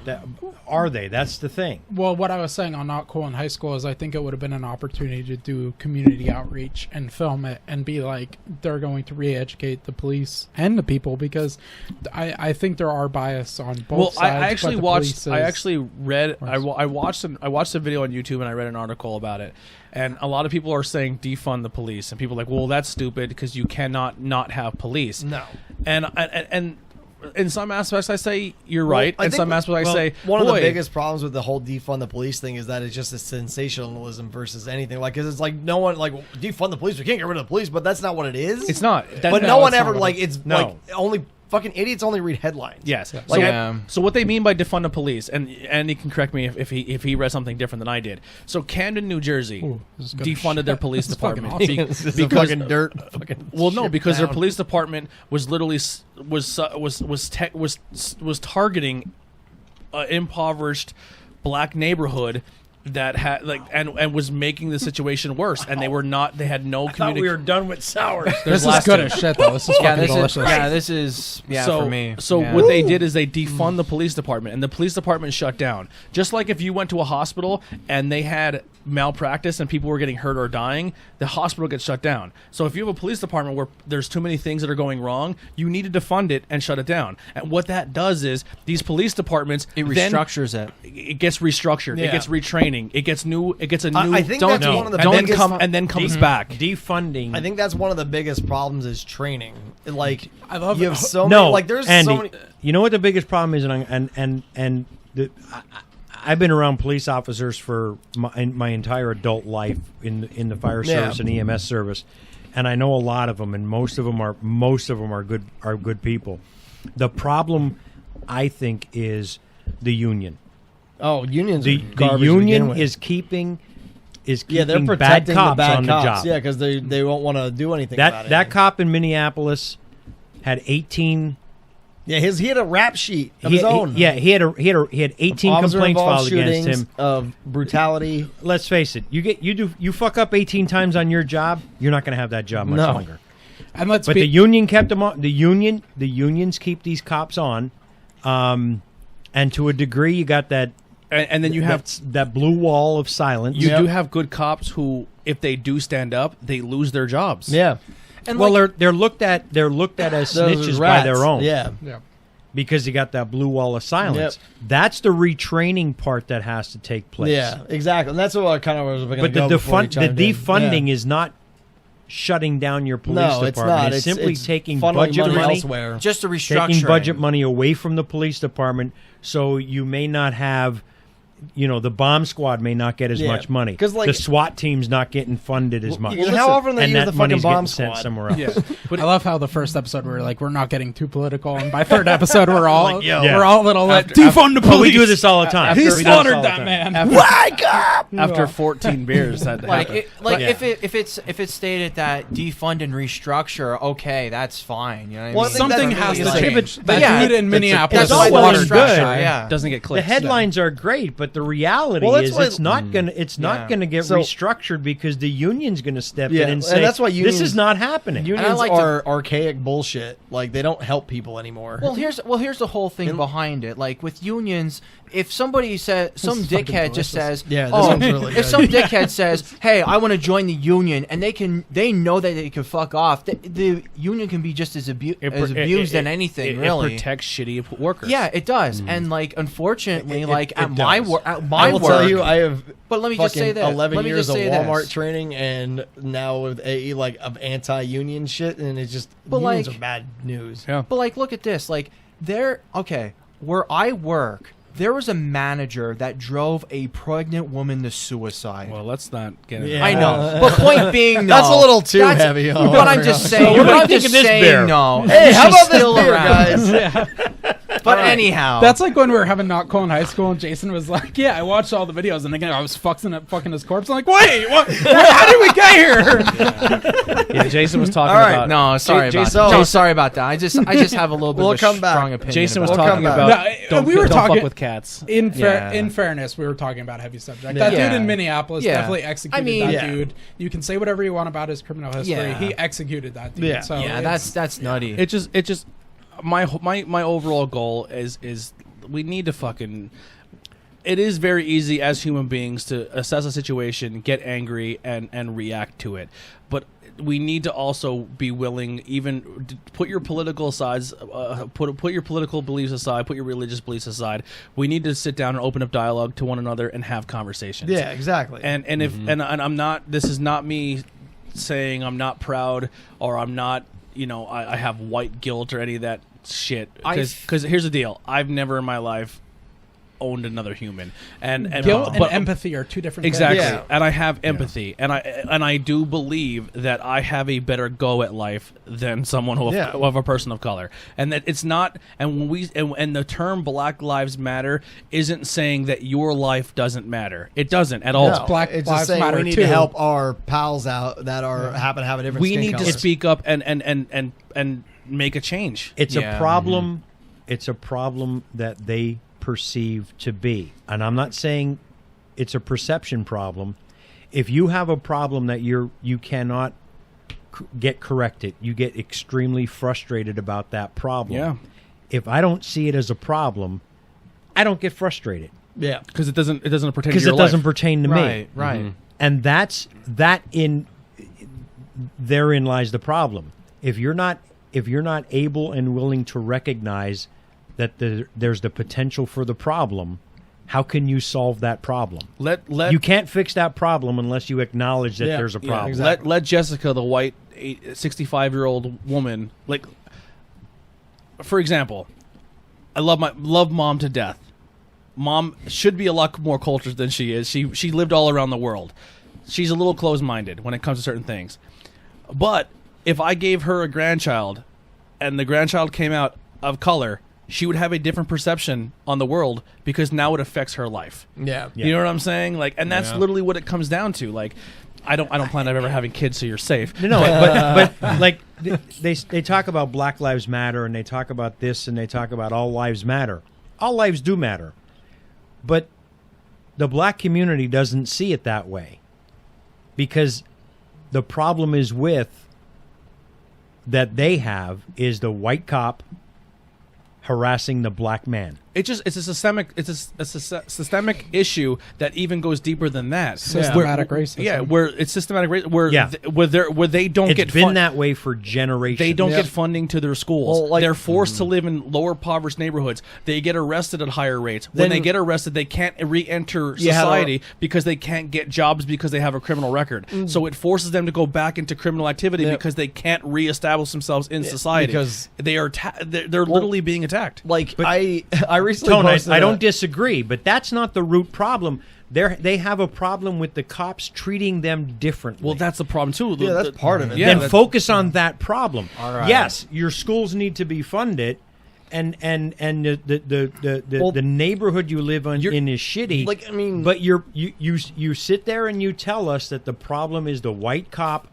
Are they? That's the thing. Well, what I was saying on Not Cool in high school is I think it would have been an opportunity to do community outreach and film it and be like, they're going to re-educate the police and the people, because I think there are bias on both sides. I actually but the watched. police I is- actually read. I watched a video on YouTube, and I read an article about it. And a lot of people are saying defund the police, and people are like, well, that's stupid because you cannot not have police. No. And in some aspects, I say you're right. I In think some aspects, I say one of the boy, biggest problems with the whole defund the police thing is that it's just a sensationalism versus anything. Like, because it's like no one like defund the police. We can't get rid of the police, but that's not what it is. It's not. But no, no one it's ever not what like it it's No. like only fucking idiots only read headlines. Yes. Like, Yeah. So what they mean by defund the police, and he can correct me if he read something different than I did. So Camden, New Jersey, Ooh, this is good defunded their police This is fucking department awesome. This is because fucking dirt. Fucking well, no, shit because their town. police department was literally was targeting an impoverished black neighborhood that had and was making the situation worse, and they had no Thought communication. we were done with sours. This is good as shit, though. This is fucking delicious. This is for me. So Yeah. what they did is they defund the police department, and the police department shut down. Just like if you went to a hospital and they had malpractice and people were getting hurt or dying, the hospital gets shut down. So if you have a police department where there's too many things that are going wrong, you need to defund it and shut it down. And what that does is these police departments It restructures it. It gets restructured. Yeah. It gets retraining. It gets new. It gets a new. I think that's one of the biggest. and then comes back. Defunding. I think that's one of the biggest problems is training. Like I love you it. have so no, many. Like there's Andy, so many. You know what the biggest problem is, I've been around police officers for my entire adult life in the fire service and EMS service, and I know a lot of them, and most of them are good people. The problem, I think, is the union. Oh, unions. The union is keeping they're bad protecting cops the bad on cops. the job. Yeah, because they won't want to do anything about it. That cop in Minneapolis had 18. Yeah, he had a rap sheet of his own. He had 18 complaints filed against him of brutality. Let's face it. You fuck up 18 times on your job, you're not going to have that job much longer. And But the union kept them on. The unions keep these cops on, and to a degree, you got that. And then you have that blue wall of silence. you do have good cops who, if they do stand up, they lose their jobs. Yeah, And well, they're looked at as snitches by their own. Yeah, Because you got that blue wall of silence. Yep. That's the retraining part that has to take place. yeah, exactly. And that's what I kind of was going to But go the before you chimed in. defunding Yeah. is not shutting down your police No, department. it's not. It's simply it's taking funneling budget money, elsewhere. just a restructuring. taking budget money away from the police department, so you may not have. The bomb squad may not get as Yeah. much money 'Cause, like- the SWAT team's not getting funded as much. How often they and use that the fucking money's bomb getting sent squad? somewhere else. Yeah. But I love how the first episode we're not getting too political, and by third episode we're all Yeah. we're all a little defund the police. But we do this all the time. After- He we do this slaughtered all the that time. man. After 14 beers, that Like, happened. if it's stated that defund and restructure, okay, that's fine. You know what Well, I I mean? think Something that's has to really change. good. That yeah, dude in Minneapolis that's all all is well well and slaughtered good. that guy. Yeah. doesn't get The clicks. headlines are great, but the reality Well, that's is why- it's not Yeah. gonna get So- restructured because the union's gonna step Yeah, in and and say that's why this unions- is not happening. Unions I like to- are archaic bullshit. Like they don't help people anymore. Well, here's the whole thing behind it. Like with unions, if somebody says some fucking dickhead just delicious. says, Yeah, this "Oh," one's really if good. some dickhead says, "Hey, I want to join the union," and they know that they can fuck off, the union can be just as abused than anything. Really, It protects shitty workers. yeah, it does. And like, unfortunately, It- like it at my does. work, at I my will work. tell you, I have. But let me just say fucking that. 11 let me years just of say Walmart this. training, and now with AE like of anti-union shit, and it's just But, unions like- are bad news. Yeah. But like, look at this. Like, where I work, there was a manager that drove a pregnant woman to suicide. Well, let's not get into Yeah. I know, but point being, no, That's a little too that's- heavy. But I'm just saying. What do but you I'm think just of this saying, beer? no. Hey, how She's about this still beer, around. guys? But anyhow, That's like when we were having Not Cool in high school, and Jason was like, "Yeah, I watched all the videos, and again, I was fucking his corpse." I'm like, "Wait, what? How did we get here?" Yeah, Jason was talking All right, about. no, sorry about Jason- that. No, sorry about that. I just have a little bit We'll of a come back. strong opinion. Jason was about We'll talking come about. back. No, don't we were don't fuck talking- with cats. In Yeah. fairness, we were talking about heavy subject. Yeah. That dude Yeah. in Minneapolis Yeah. definitely executed I mean- that Yeah. dude. You can say whatever you want about his criminal history. Yeah. He executed that dude. Yeah. So Yeah, it's- that's nutty. It just my overall goal is we need to fucking. It is very easy as human beings to assess a situation, get angry, and react to it, but we need to also be willing, even put your political sides, put your political beliefs aside, put your religious beliefs aside. We need to sit down and open up dialogue to one another and have conversations. Yeah, exactly. And if and I'm not. This is not me saying I'm not proud or I'm not. I have white guilt or any of that shit. Because here's the deal: I've never in my life owned another human, and guilt and but- empathy are two different Exactly, things. Yeah. and I have empathy, and I do believe that I have a better go at life than someone of a person of color, and that it's not. And when and the term Black Lives Matter isn't saying that your life doesn't matter. It doesn't at all. No, Black it's Lives just saying Matter we need too. to help our pals out that are happen to have a different. We skin need color. to speak up and make a change. It's Yeah. a problem. It's a problem that they perceive to be, and I'm not saying it's a perception problem. If you have a problem that you cannot get corrected, you get extremely frustrated about that problem. Yeah. If I don't see it as a problem, I don't get frustrated Yeah. Because it doesn't pertain to because your it doesn't life. pertain to me. Right. And therein lies the problem. If you're not able and willing to recognize that there's the potential for the problem, how can you solve that problem? You can't fix that problem unless you acknowledge that there's a problem. exactly. Let Jessica, the white 65-year-old woman, like, for example, I love Mom to death. Mom should be a lot more cultured than she is. She lived all around the world. She's a little closed-minded when it comes to certain things. But if I gave her a grandchild and the grandchild came out of color, she would have a different perception on the world because now it affects her life. Yeah. You know what I'm saying? Like, and that's literally what it comes down to. Like, I don't plan on ever having kids, so you're safe. No, but like they talk about Black Lives Matter and they talk about this and they talk about all lives matter. All lives do matter. But the black community doesn't see it that way. Because the problem is that they have is the white cop harassing the black man. It's a systemic issue that even goes deeper than that. Systematic racism. Yeah, where it's systematic racism. Where they don't It's get been that way for generations. They don't get funding to their schools. Well, like- They're forced to live in lower impoverished neighborhoods. They get arrested at higher rates. When they get arrested, they can't re-enter society because they can't get jobs because they have a criminal record. So it forces them to go back into criminal activity because they can't reestablish themselves in society. Because they are they're literally being attacked. Like, I recently Tone, posted I don't disagree, but that's not the root problem. They have a problem with the cops treating them differently. Well, that's the problem too. Yeah, that's part of it. Yeah, Then focus on that problem. All right. Yes, your schools need to be funded, and the neighborhood you live in is shitty. Like, I mean, but you sit there and you tell us that the problem is the white cop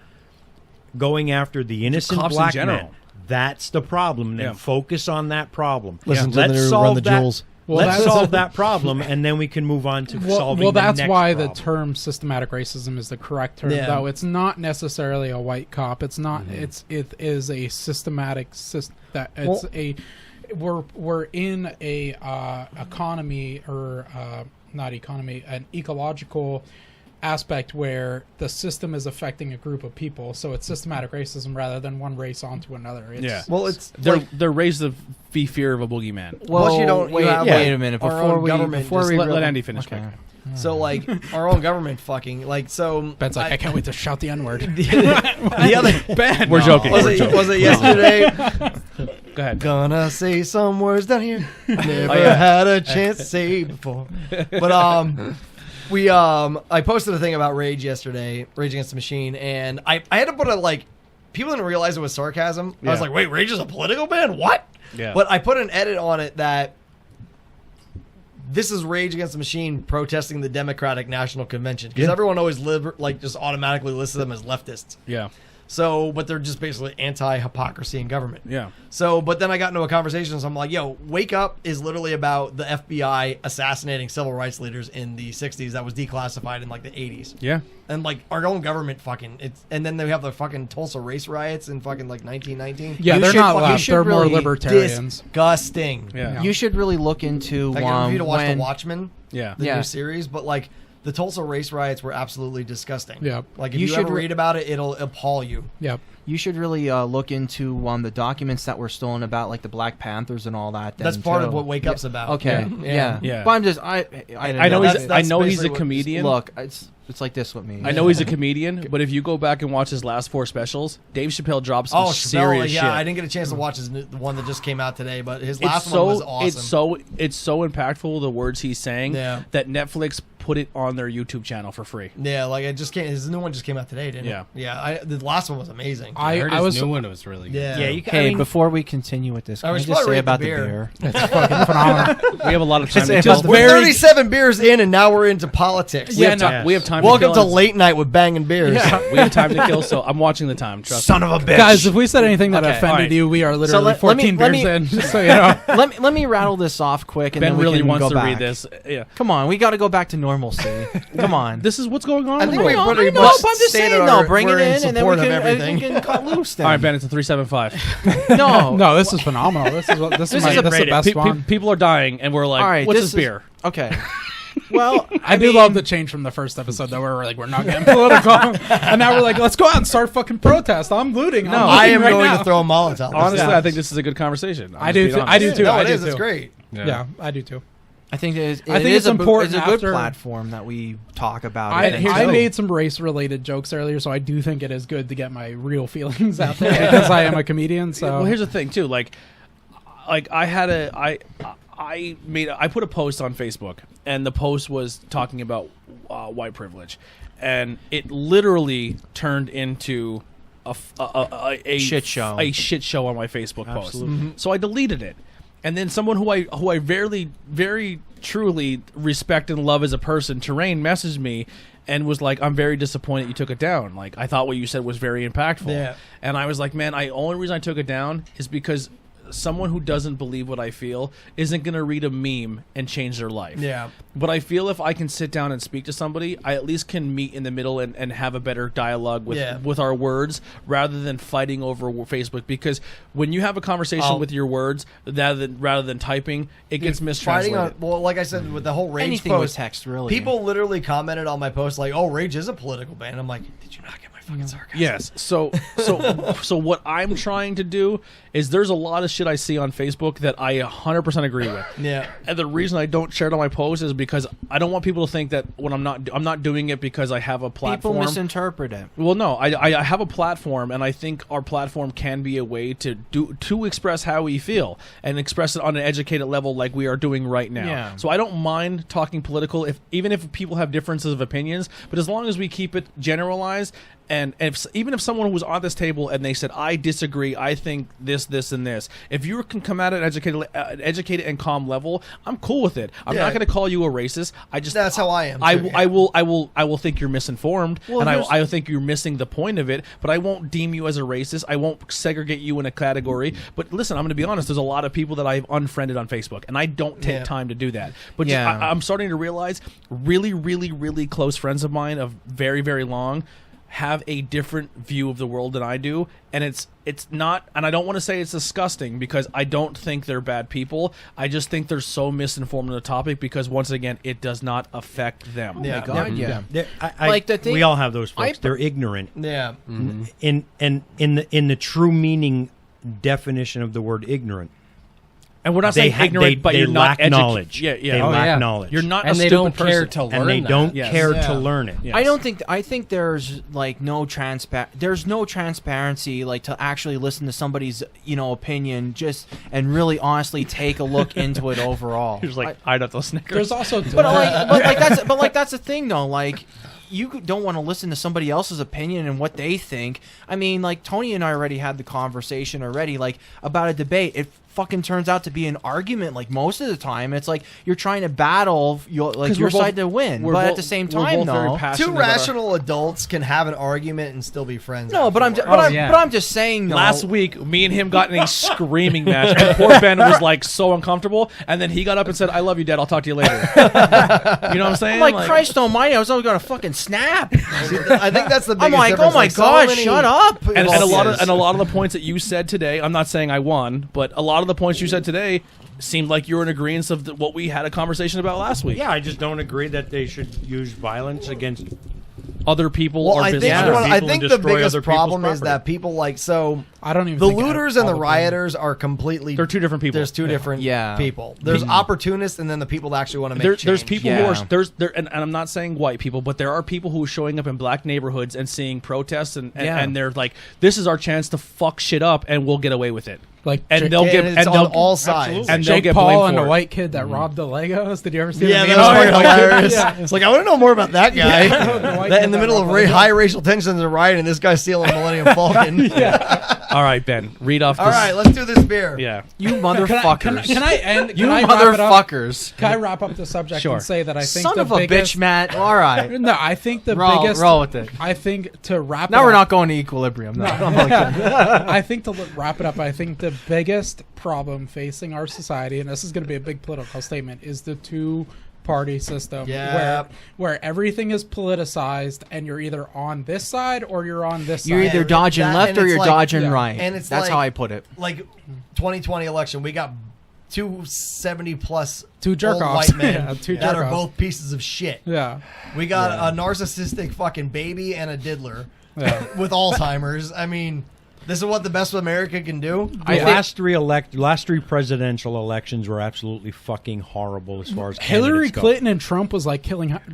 going after the innocent cops in black general. man. That's the problem. Then Yeah. focus on that problem. Listen to Let's the new solve Run the that. Jewels. Well, Let's that's- solve that problem, and then we can move on to solving well, the that's next why problem. the term systematic racism is the correct term. Yeah. Though it's not necessarily a white cop. It's not. It is a systematic we're in a economy or not economy, an ecological aspect where the system is affecting a group of people. So it's systematic racism rather than one race onto another. It's, well, it's they're raised to be fear of a boogeyman. Plus, you don't- you wait, have, wait like, a minute our before own we government before just we let really- Andy finish Okay. so like our own government fucking like so. Ben's like, I can't wait to shout the N-word. The other Ben, we're joking. was it yesterday? Go ahead. Gonna say some words down here never yeah. had a chance to say before. But I posted a thing about Rage yesterday, Rage Against the Machine, and I had to put a like people didn't realize it was sarcasm. I was Yeah. like, wait, Rage is a political band? What? Yeah. But I put an edit on it that this is Rage Against the Machine protesting the Democratic National Convention because everyone always just automatically lists them as leftists. Yeah. So, but they're just basically anti-hypocrisy in government. Yeah. So, but then I got into a conversation, so I'm like, yo, Wake Up is literally about the FBI assassinating civil rights leaders in the 60s that was declassified in like the 80s. Yeah. And like our own government and then they have the fucking Tulsa race riots in fucking like 1919. Yeah, You they're should- not you left. should They're more really libertarians. Disgusting. Yeah. You should really look into I can you to watch when The Watchmen, Yeah. the Yeah. new series, but like the Tulsa race riots were absolutely disgusting. Yep. Like if You you, should ever read about it, it'll appall you. Yep. you should really look into the documents that were stolen about like the Black Panthers and all that. That's then, part too. of what Wake Up's about. Okay, yeah. Yeah. But I'm just I know that's- he's I know he's a basically what- comedian. look. It's like this with me. I know he's a comedian, but if you go back and watch his last 4 specials, Dave Chappelle drops some Oh, serious Chappelle, yeah, shit. I didn't get a chance to watch the one that just came out today, but his last one was awesome. It's so impactful, the words he's saying, Yeah. that Netflix put it on their YouTube channel for free. Yeah, like it just came. His new one just came out today, didn't Yeah. it? Yeah. The last one was amazing. I heard I his was new one was really good. Yeah. Yeah, you can, Hey, I mean, before we continue with this, I can I was just probably say rate about the the beer. beer? It's fucking phenomenal. We have a lot of time Say to kill. about We're 37 beers in, and now we're into politics. We have Yeah. we have time. Welcome to to kill. late night with banging beers. We have time to kill, so I'm watching the time. Trust me. son of a bitch. Guys, if we said anything that Okay, offended alright. you, we are literally let me- 14 let beers me- in. So you know. let me rattle this off quick, and Ben then we really can wants go to back. read this. Yeah. Come on, we got to go back to normalcy. Come on. This is what's going on. I in the think we world. pretty No, much but I'm just stated saying, our- though, bring it we're in, and then we support of can, everything. we can cut loose then. All right, Ben, it's a 375. No. No, this is phenomenal. This is the best one. People are dying, and we're like, All right, what's this this beer? Okay. Well, I do love the change from the first episode that we're like, we're not getting political. And now we're like, let's go out and start fucking protest. I'm looting. No, I am right going now. to throw a Molotov. Honestly, Yeah. I think this is a good conversation. I do too. I do too. No, I it do is. too. It's great. Yeah, I do too. I think it I think is it's important It's a good after- platform that we talk about. I it. made some race-related jokes earlier, so I do think it is good to get my real feelings out there because I am a comedian. So Well, here's the thing too. Like I had I put a post on Facebook, and the post was talking about white privilege, and it literally turned into a shit show. A shit show on my Facebook post. Absolutely. So I deleted it, and then someone who I very truly respect and love as a person, Terrain, messaged me and was like, I'm very disappointed you took it down. Like, I thought what you said was very impactful. Yeah. And I was like, man, only reason I took it down is because someone who doesn't believe what I feel isn't going to read a meme and change their life. Yeah. But I feel if I can sit down and speak to somebody, I at least can meet in the middle and have a better dialogue with our words rather than fighting over Facebook. Because when you have a conversation with your words rather than typing, it gets mistranslated. Well, like I said, with the whole rage Anything post, with text, really. people literally commented on my post like, "Oh, rage is a political band." I'm like, "Did you not get my fucking sarcasm?" Yes. So what I'm trying to do is there's a lot of shit I see on Facebook that I 100% agree with. Yeah. And the reason I don't share it on my post is because I don't want people to think that when I'm not doing it because I have a platform. People misinterpret it. Well, no, I have a platform, and I think our platform can be a way to express how we feel and express it on an educated level like we are doing right now. Yeah. So I don't mind talking political, even if people have differences of opinions, but as long as we keep it generalized. And even if someone was on this table and they said, I disagree, I think this, and this, if you can come at it educated and calm level, I'm cool with it. I'm not going to call you a racist. That's how I am. I too, will think you're misinformed, Well, and I think you're missing the point of it. But I won't deem you as a racist. I won't segregate you in a category. But listen, I'm going to be honest. There's a lot of people that I've unfriended on Facebook, and I don't take time to do that. But I'm starting to realize really, really, really close friends of mine of very, very long have a different view of the world than I do, and it's not, and I don't want to say it's disgusting because I don't think they're bad people. I just think they're so misinformed on the topic because once again, it does not affect them. Yeah. My God, yeah. Like the thing- we all have those folks. They're ignorant. Yeah. In the true meaning definition of the word ignorant. And we're not saying ignorant, but they you're lack not knowledge. Yeah, They lack knowledge. You're not and a they stupid don't care person. to learn and they that. don't Yes. care Yeah. to learn it. Yes. I think there's like there's no transparency like to actually listen to somebody's opinion and really honestly take a look into it overall. You're just like, I'd have to Snickers. there's also but that's the thing though. Like, you don't want to listen to somebody else's opinion and what they think. I mean, like Tony and I already had the conversation like about a debate. It fucking turns out to be an argument. Like most of the time, it's like you're trying to battle your side to win, but at the same time, though, Two rational adults can have an argument and still be friends. no. But afterwards. I'm just saying. Though, Last week, me and him got in a screaming match, and poor Ben was like so uncomfortable, and then he got up and said, "I love you, Dad. I'll talk to you later." You know what I'm saying? I'm like, Christ Almighty, I was always gonna fucking snap. I think that's the biggest I'm like, difference. oh my god, shut up. and a lot of the points that you said today, I'm not saying I won, but a lot of the points you said today seemed like you were in agreement of what we had a conversation about last week. Yeah, I just don't agree that they should use violence against Other people Well, or I think, business. other I people think and the destroy biggest other people's problem is property. that people I don't even the think looters and the all of them- rioters are completely. They're two different people. There's two different people. There's opportunists and then the people that actually want to make change. There's people Yeah. who are and I'm not saying white people, but there are people who are showing up in black neighborhoods and seeing protests and they're like, this is our chance to fuck shit up and we'll get away with it. Like And Jake- they'll get it's and on they'll all sides. Absolutely. and they'll Jake get Paul blamed and for the it. white kid that robbed the Legos. Did you ever see Yeah, the that meme? was pretty White kid? hilarious. Yeah. It's like I want to know more about that guy. The white That kid in the that middle of robbed the Legos. high racial tensions and rioting, this guy's stealing Millennium Falcon. All right, Ben, read off. All this. right, let's do this beer. Yeah. You motherfuckers. Can I end? you can I wrap it up? motherfuckers. Can I wrap up the subject Sure. and say that I think Son the of a biggest, bitch, Matt. All right. No, I think the Roll- biggest. roll with it. I think to wrap. Now it we're up, not going to equilibrium. No. I think to wrap it up, I think the biggest problem facing our society, and this is going to be a big political statement, is the two party system Yeah. where everything is politicized and you're either on this side or you're on this You're side. either dodging that- left and or it's you're like- dodging yeah. right. And it's That's like- how I put it. Like 2020 election, we got 270 plus Two old jerk-offs. white men Yeah, two that are jerk-offs. both pieces of shit. Yeah. We got a narcissistic fucking baby and a diddler Yeah. with Alzheimer's. I mean, this is what the best America can do. The last three presidential elections were absolutely fucking horrible as far as Hillary candidates go. Clinton and Trump was like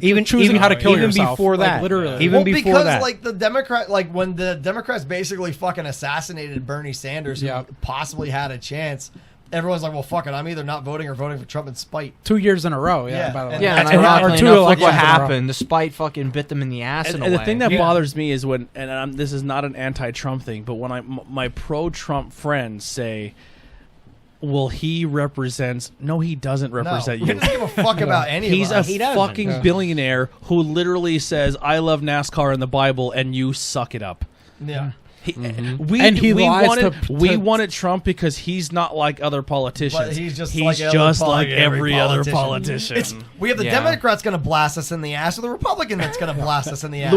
Even choosing how to kill even yourself. before like, that, literally. even Well, before because that, like when the Democrats basically fucking assassinated Bernie Sanders, who Yeah. possibly had a chance. Everyone's like, well, fuck it. I'm either not voting or voting for Trump in spite. 2 years in a row. Yeah. Yeah. By the way. And- Yeah, and and- ironically or two enough, look what elections in a row. happened. The spite fucking bit them in the ass in a And the way. thing that Yeah. bothers me is when, this is not an anti-Trump thing, but when my pro-Trump friends say, "Well, he represents," no, he doesn't represent He you. doesn't give a fuck about any He's of a us. He doesn't. fucking Yeah. billionaire who literally says, "I love NASCAR in the Bible," and you suck it up. Yeah. And he lies we to- wanted Trump because he's not like other politicians. But he's just he's like just other like poli- every other politician. politician. We have the Yeah. Democrats going to blast us in the ass, or the Republican that's going to blast us in the ass.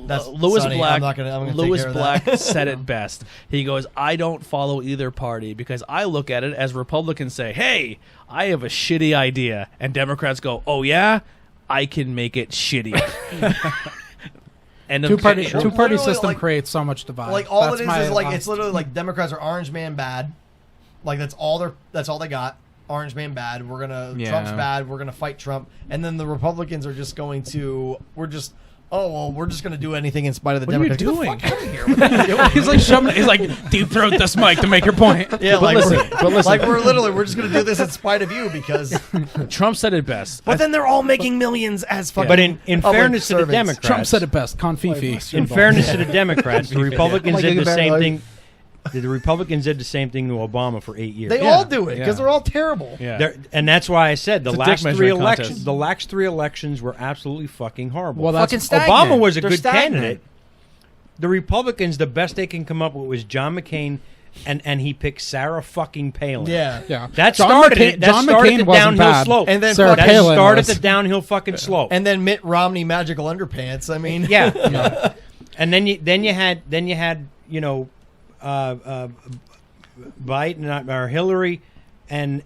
That's Louis Sonny, Black. I'm gonna take Louis care of Black that. said it best. He goes, "I don't follow either party because I look at it as Republicans say, 'Hey, I have a shitty idea,' and Democrats go, 'Oh yeah, I can make it shitty.'" And Two-party Literally, system like- creates so much divide. Like all That's it my is like honest- it's literally like Democrats are orange man bad. Like that's all they got. Orange man bad. Yeah. Trump's bad. We're gonna fight Trump. And then the Republicans are just going to we're just gonna do anything in spite of the What are you Democrats. doing? Get the fuck out of here. What are you doing? He's like shoving, he's like deep throat this mic to make your point. Yeah, like listen, we're, like we're just gonna do this in spite of you because. Trump said it best. But then they're all making millions as fucking. but in public fairness to the servants. Democrats, Trump said it best. Confifi. in fairness to the Democrats, the Republicans Like did a the bear same leg. thing. The Republicans did the same thing to Obama for 8 years. They Yeah. all do it because Yeah. they're all terrible. Yeah. And that's why I said the It's a dick last three measuring elections. contest. The last three elections were absolutely fucking horrible. Well, that's Fucking stagnant. Obama was a They're good stagnant. candidate. The Republicans, the best they can come up with was John McCain, and he picked Sarah fucking Palin. Yeah. Yeah. That John started McCain- it. That John started McCain the wasn't downhill bad. slope. And then Sarah that Palin started was. the downhill fucking slope. And then Mitt Romney magical underpants. I mean, Yeah. And then you had Biden or Hillary and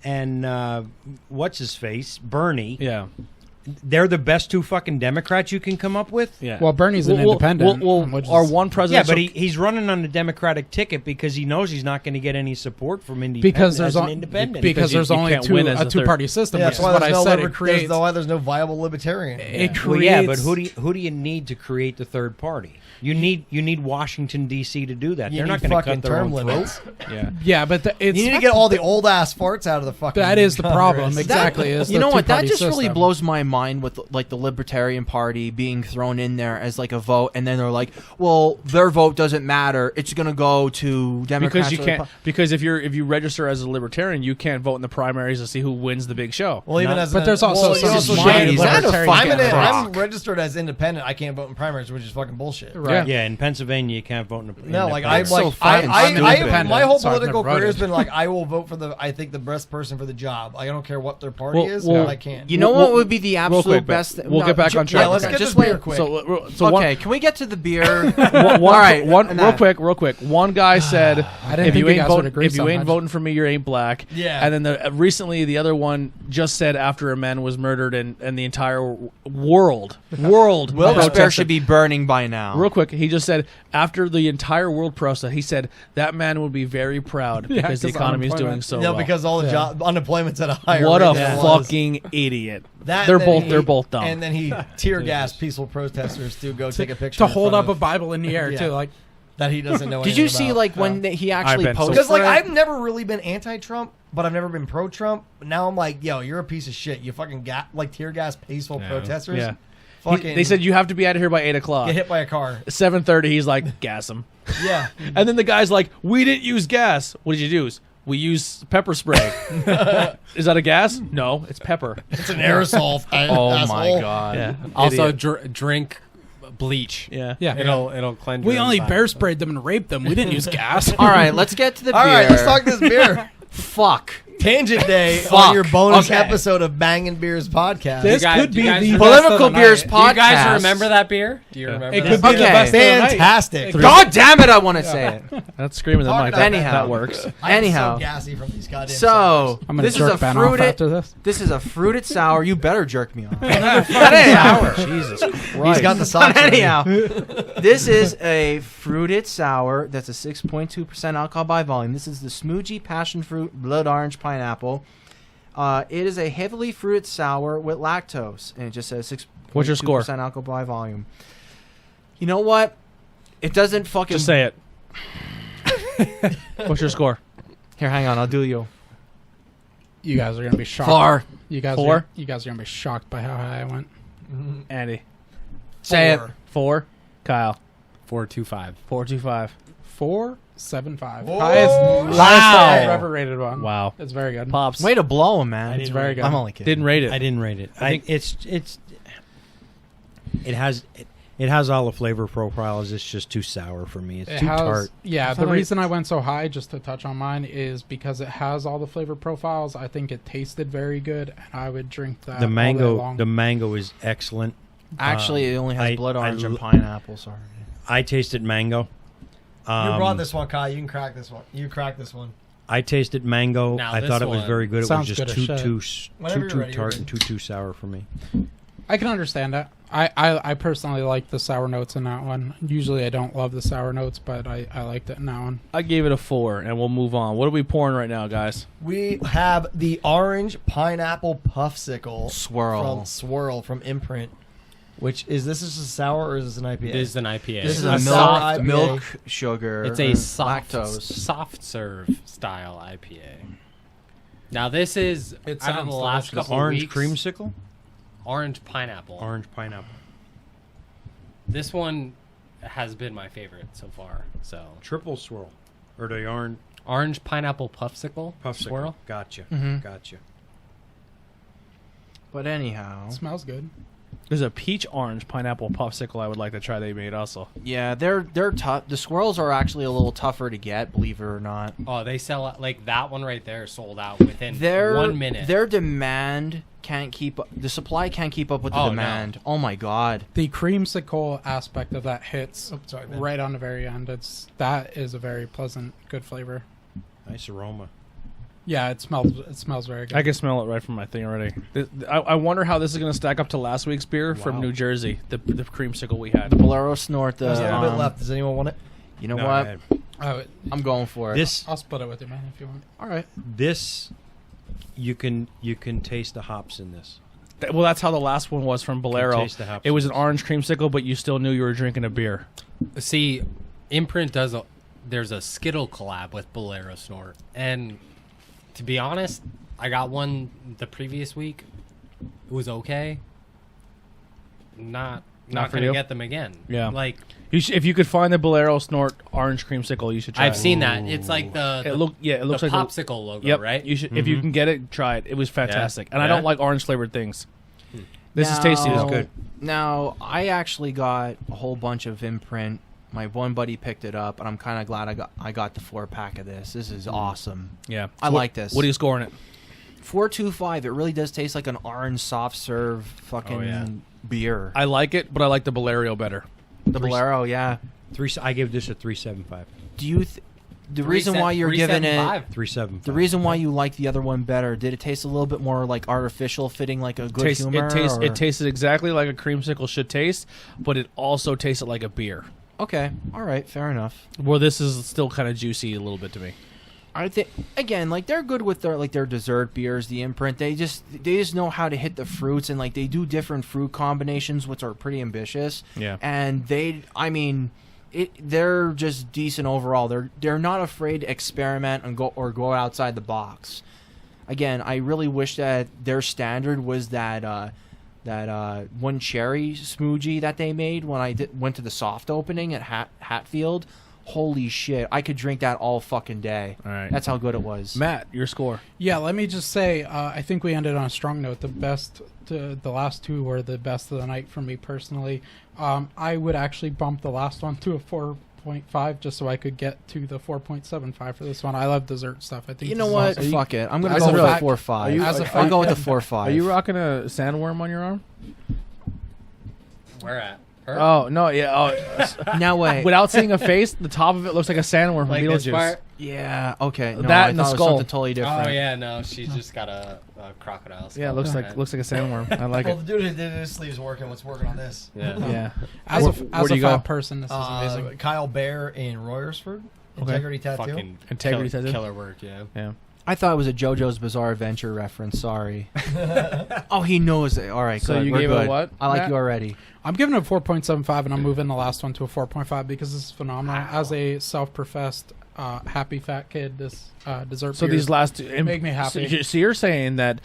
what's his face, Bernie. Yeah. They're the best two fucking Democrats you can come up with. Yeah. Well, Bernie's an independent. which is- our one Yeah, presidential. but he's running on the Democratic ticket because he knows he's not going to get any support from independents because there's as an on- independent. because there's you only can't win as a a third. two-party system, Yeah, which that's is why what there's I no said. It there's creates. why there's no viable libertarian. It creates. Well, yeah, but who do you need to create the third party? You need Washington D.C. to do that. You They're need not going to fucking cut their term own limits. throat. yeah. Yeah, but it's You need to get all the old ass farts out of the fucking. that is the problem. Congress. Exactly. is You the know what? That two-party just really system. blows my mind with like the Libertarian Party being thrown in there as like a vote, and then they're like, "Well, their vote doesn't matter. It's going to go to Democrats." Because you can't. Because if you register as a libertarian, you can't vote in the primaries to see who wins the big show. Well, even Not- as But there's also you some also shady can't- libertarian I'm fucking registered as independent. I can't vote in primaries, which is fucking bullshit. Right. Yeah, in Pennsylvania you can't vote in the No, like That's I so like fucking I stupid. my whole So I've political never career has voted. been like I will vote for I think the best person for the job. Like, I don't care what their party Well- is, well, but I can't. You know We'll- what would be the real absolute quick, best? we'll get back on track. yeah, let's okay, get just this beer wait. quick. So Okay, can we get to the beer? One, All right, and real that. quick. One guy said, I didn't "If think you you ain't guys would voting, agree if you so ain't much. voting for me, you ain't black." Yeah. And then recently, the other one just said after a man was murdered, and the entire world Wilkes Barre protested. should be burning by now. Real quick, he just said after the entire world protested, he said that man would be very proud Yeah, because the 'cause economy is doing unemployment. so No, well. because all the job unemployment's at a higher What rate a than it was. fucking idiot! That, They're and then both they're both dumb. And then he tear gassed peaceful protesters to go take a picture to in hold front up a of- Bible in the air Yeah. too. Like that he doesn't know. Did you anything see about. like when he actually been so- posted? Because like it? I've never really been anti-Trump, but I've never been pro-Trump. Now I'm like, yo, you're a piece of shit. You fucking like tear gas peaceful protesters. yeah, Fucking. they said you have to be out of here by 8:00. get hit by a car. 7:30. He's like, gas him. Yeah. And then the guy's like, "We didn't use gas. What did you use? We used pepper spray. Is that a gas? No, it's pepper. It's an aerosol. Oh asshole. my god! Yeah. Also, Idiot. drink bleach. Yeah. yeah, It'll cleanse. we your only inside. bear sprayed them and raped them. We didn't use gas. All right, let's get to the beer. All right, let's talk this beer. Fuck. Tangent Day Fuck. on your bonus Okay. episode of Bangin' Beers podcast. This guys- could do be you guys the remember- best of Political the Beers night. podcast. Do you guys remember that beer? Do you remember It that? could be the Okay. best of the night. Fantastic. God damn it! I want to say it. That's screaming the Talk mic. about That, anyhow. that works. I'm Anyhow. so gassy from these goddamn So I'm gonna this is a jerk Ben off fruited. after this. This is a fruited sour. You better jerk me off. Sour. Jesus Christ. He's got the socks. But ready. anyhow, this is a fruited sour that's a 6.2% alcohol by volume. This is the Smoogie Passion Fruit Blood Orange Pineapple. It is a heavily fruited sour with lactose, and it just says 6.2% What's your score? alcohol by volume. You know what? It doesn't fucking... Just say it. What's your score? Here, hang on. I'll do you. You guys are gonna be shocked. Four. You guys. Four? You guys are gonna be shocked by how high I went. Andy. Say it. 4. Kyle. 425. 425. 4.75. Whoa. Highest Wow. I've ever rated one. Wow. It's very good. Pops. Way to blow him, man. It's very good. I'm only kidding. Didn't rate it. I didn't rate it. I think- It has all the flavor profiles. It's just too sour for me. It's It too has, tart. yeah, It's the not reason I went so high, just to touch on mine, is because it has all the flavor profiles. I think it tasted very good, and I would drink that The all day mango, long. the mango is excellent. Actually, it only has I- blood I orange and l- pineapple. Sorry. I tasted mango. You brought this one, Kai. You can crack this one. You crack this one. I tasted mango. Now I this thought it was one very good. It was sounds just good as too shit. Whenever you're ready, tart you're and too sour for me. I can understand that. I personally like the sour notes in that one. Usually I don't love the sour notes, but I liked it in that one. I gave it a 4, and we'll move on. What are we pouring right now, guys? We have the orange pineapple puffsicle Swirl. from Imprint. Which is this a sour or is this an IPA? It is an IPA. This is a a milk, sour IPA. milk sugar. It's a soft, lactose. soft serve style IPA. Now this is It out of sounds the last delicious. couple Orange weeks, creamsicle. orange pineapple. Orange pineapple. This one has been my favorite so far. So Triple swirl, or the orange pineapple puffsicle puffsicle. swirl. Gotcha. Mhm. Gotcha. But anyhow, It smells good. There's a peach orange pineapple puffsicle I would like to try they made also. yeah, they're tough. The swirls are actually a little tougher to get, believe it or not. Oh, they sell out like that one right there. Sold out within Their 1 minute. Their demand can't keep up. The supply can't keep up with the Oh, no. demand. Oh my god. The creamsicle aspect of that hits sorry, man. right on the very end. That is a very pleasant, good flavor. Nice aroma. Yeah, it smells very good. I can smell it right from my thing already. I wonder how this is going to stack up to last week's beer from Wow. New Jersey, the creamsicle we had. Bolero snort. There's a little bit um, left. Does anyone want it? You know No, what? I had- Oh, I'm going for it. This I'll split it with you, man, if you want. All right. this you can taste the hops in this. Well, that's how the last one was from Bolero. taste the hops It was in an this. orange creamsicle, but you still knew you were drinking a beer. See, Imprint there's a Skittle collab with Bolero Snort, and to be honest, I got one the previous week. It was okay. Not for gonna you? get them again. Yeah. like If you could find the Bolero Snort orange creamsicle, you should try it. I've seen that. It's like the It looks the like popsicle logo, Yep, right? You should if you can get it, try it. It was fantastic, and I Yeah? don't like orange flavored things. This is tasty. This is good. Now, I actually got a whole bunch of Imprint. My one buddy picked it up, and I'm kind of glad I got the 4-pack of this. This is awesome. Yeah, I like this. What are you scoring it? 4.25. It really does taste like an orange soft serve fucking Oh, yeah. beer. I like it, but I like the Bolero better. The Bolero, yeah. I give this a 3.75. Do you? The reason why you're giving it. 3.75. 3.75. The reason why you like the other one better, did it taste a little bit more like artificial, fitting like a good humor? or- It tasted exactly like a creamsicle should taste, but it also tasted like a beer. Okay, all right, fair enough. Well, this is still kind of juicy a little bit to me. I think again, like they're good with their dessert beers. The Imprint, they just know how to hit the fruits, and like they do different fruit combinations, which are pretty ambitious. Yeah. And they're just decent overall. They're not afraid to experiment and go outside the box. Again, I really wish that their standard was that one cherry smoothie that they made when I went to the soft opening at Hatfield. Holy shit, I could drink that all fucking day. All right. That's how good it was. Matt, your score. Yeah, let me just say, I think we ended on a strong note. The last two were the best of the night for me personally. I would actually bump the last one to a 4.5 just so I could get to the 4.75 for this one. I love dessert stuff. I think You know this is what? awesome. Fuck it. I'm gonna As go a with fact- 4.5. as a I'll fact- go with the 4.5. Are you rocking a sandworm on your arm? Where at? Her? Oh no, yeah. Oh, Now wait. without seeing a face, the top of it looks like a sandworm from Like this Beetlejuice. part? Yeah. Okay. No, That I and the thought it was skull. something totally different. Oh yeah, no, she's just got a crocodile. Yeah, it skull looks on like it. a sandworm. I like Well, it. the dude who did his sleeves working. What's working on this? Yeah. Yeah. As Where- a, where as do a you go? fat person, this is amazing. Kyle Bear in Royersford. Integrity Tattoo. Fucking Integrity killer, tattoo? killer work. Yeah. Yeah. I thought it was a JoJo's Bizarre Adventure reference. Sorry. Oh, he knows it. All right. So good. you We're gave it a good. what, I like Matt? you already. I'm giving it a 4.75, and I'm moving the last one to a 4.5 because this is phenomenal. As a self-professed happy fat kid, this dessert So beer these last two make me happy. So you're saying that,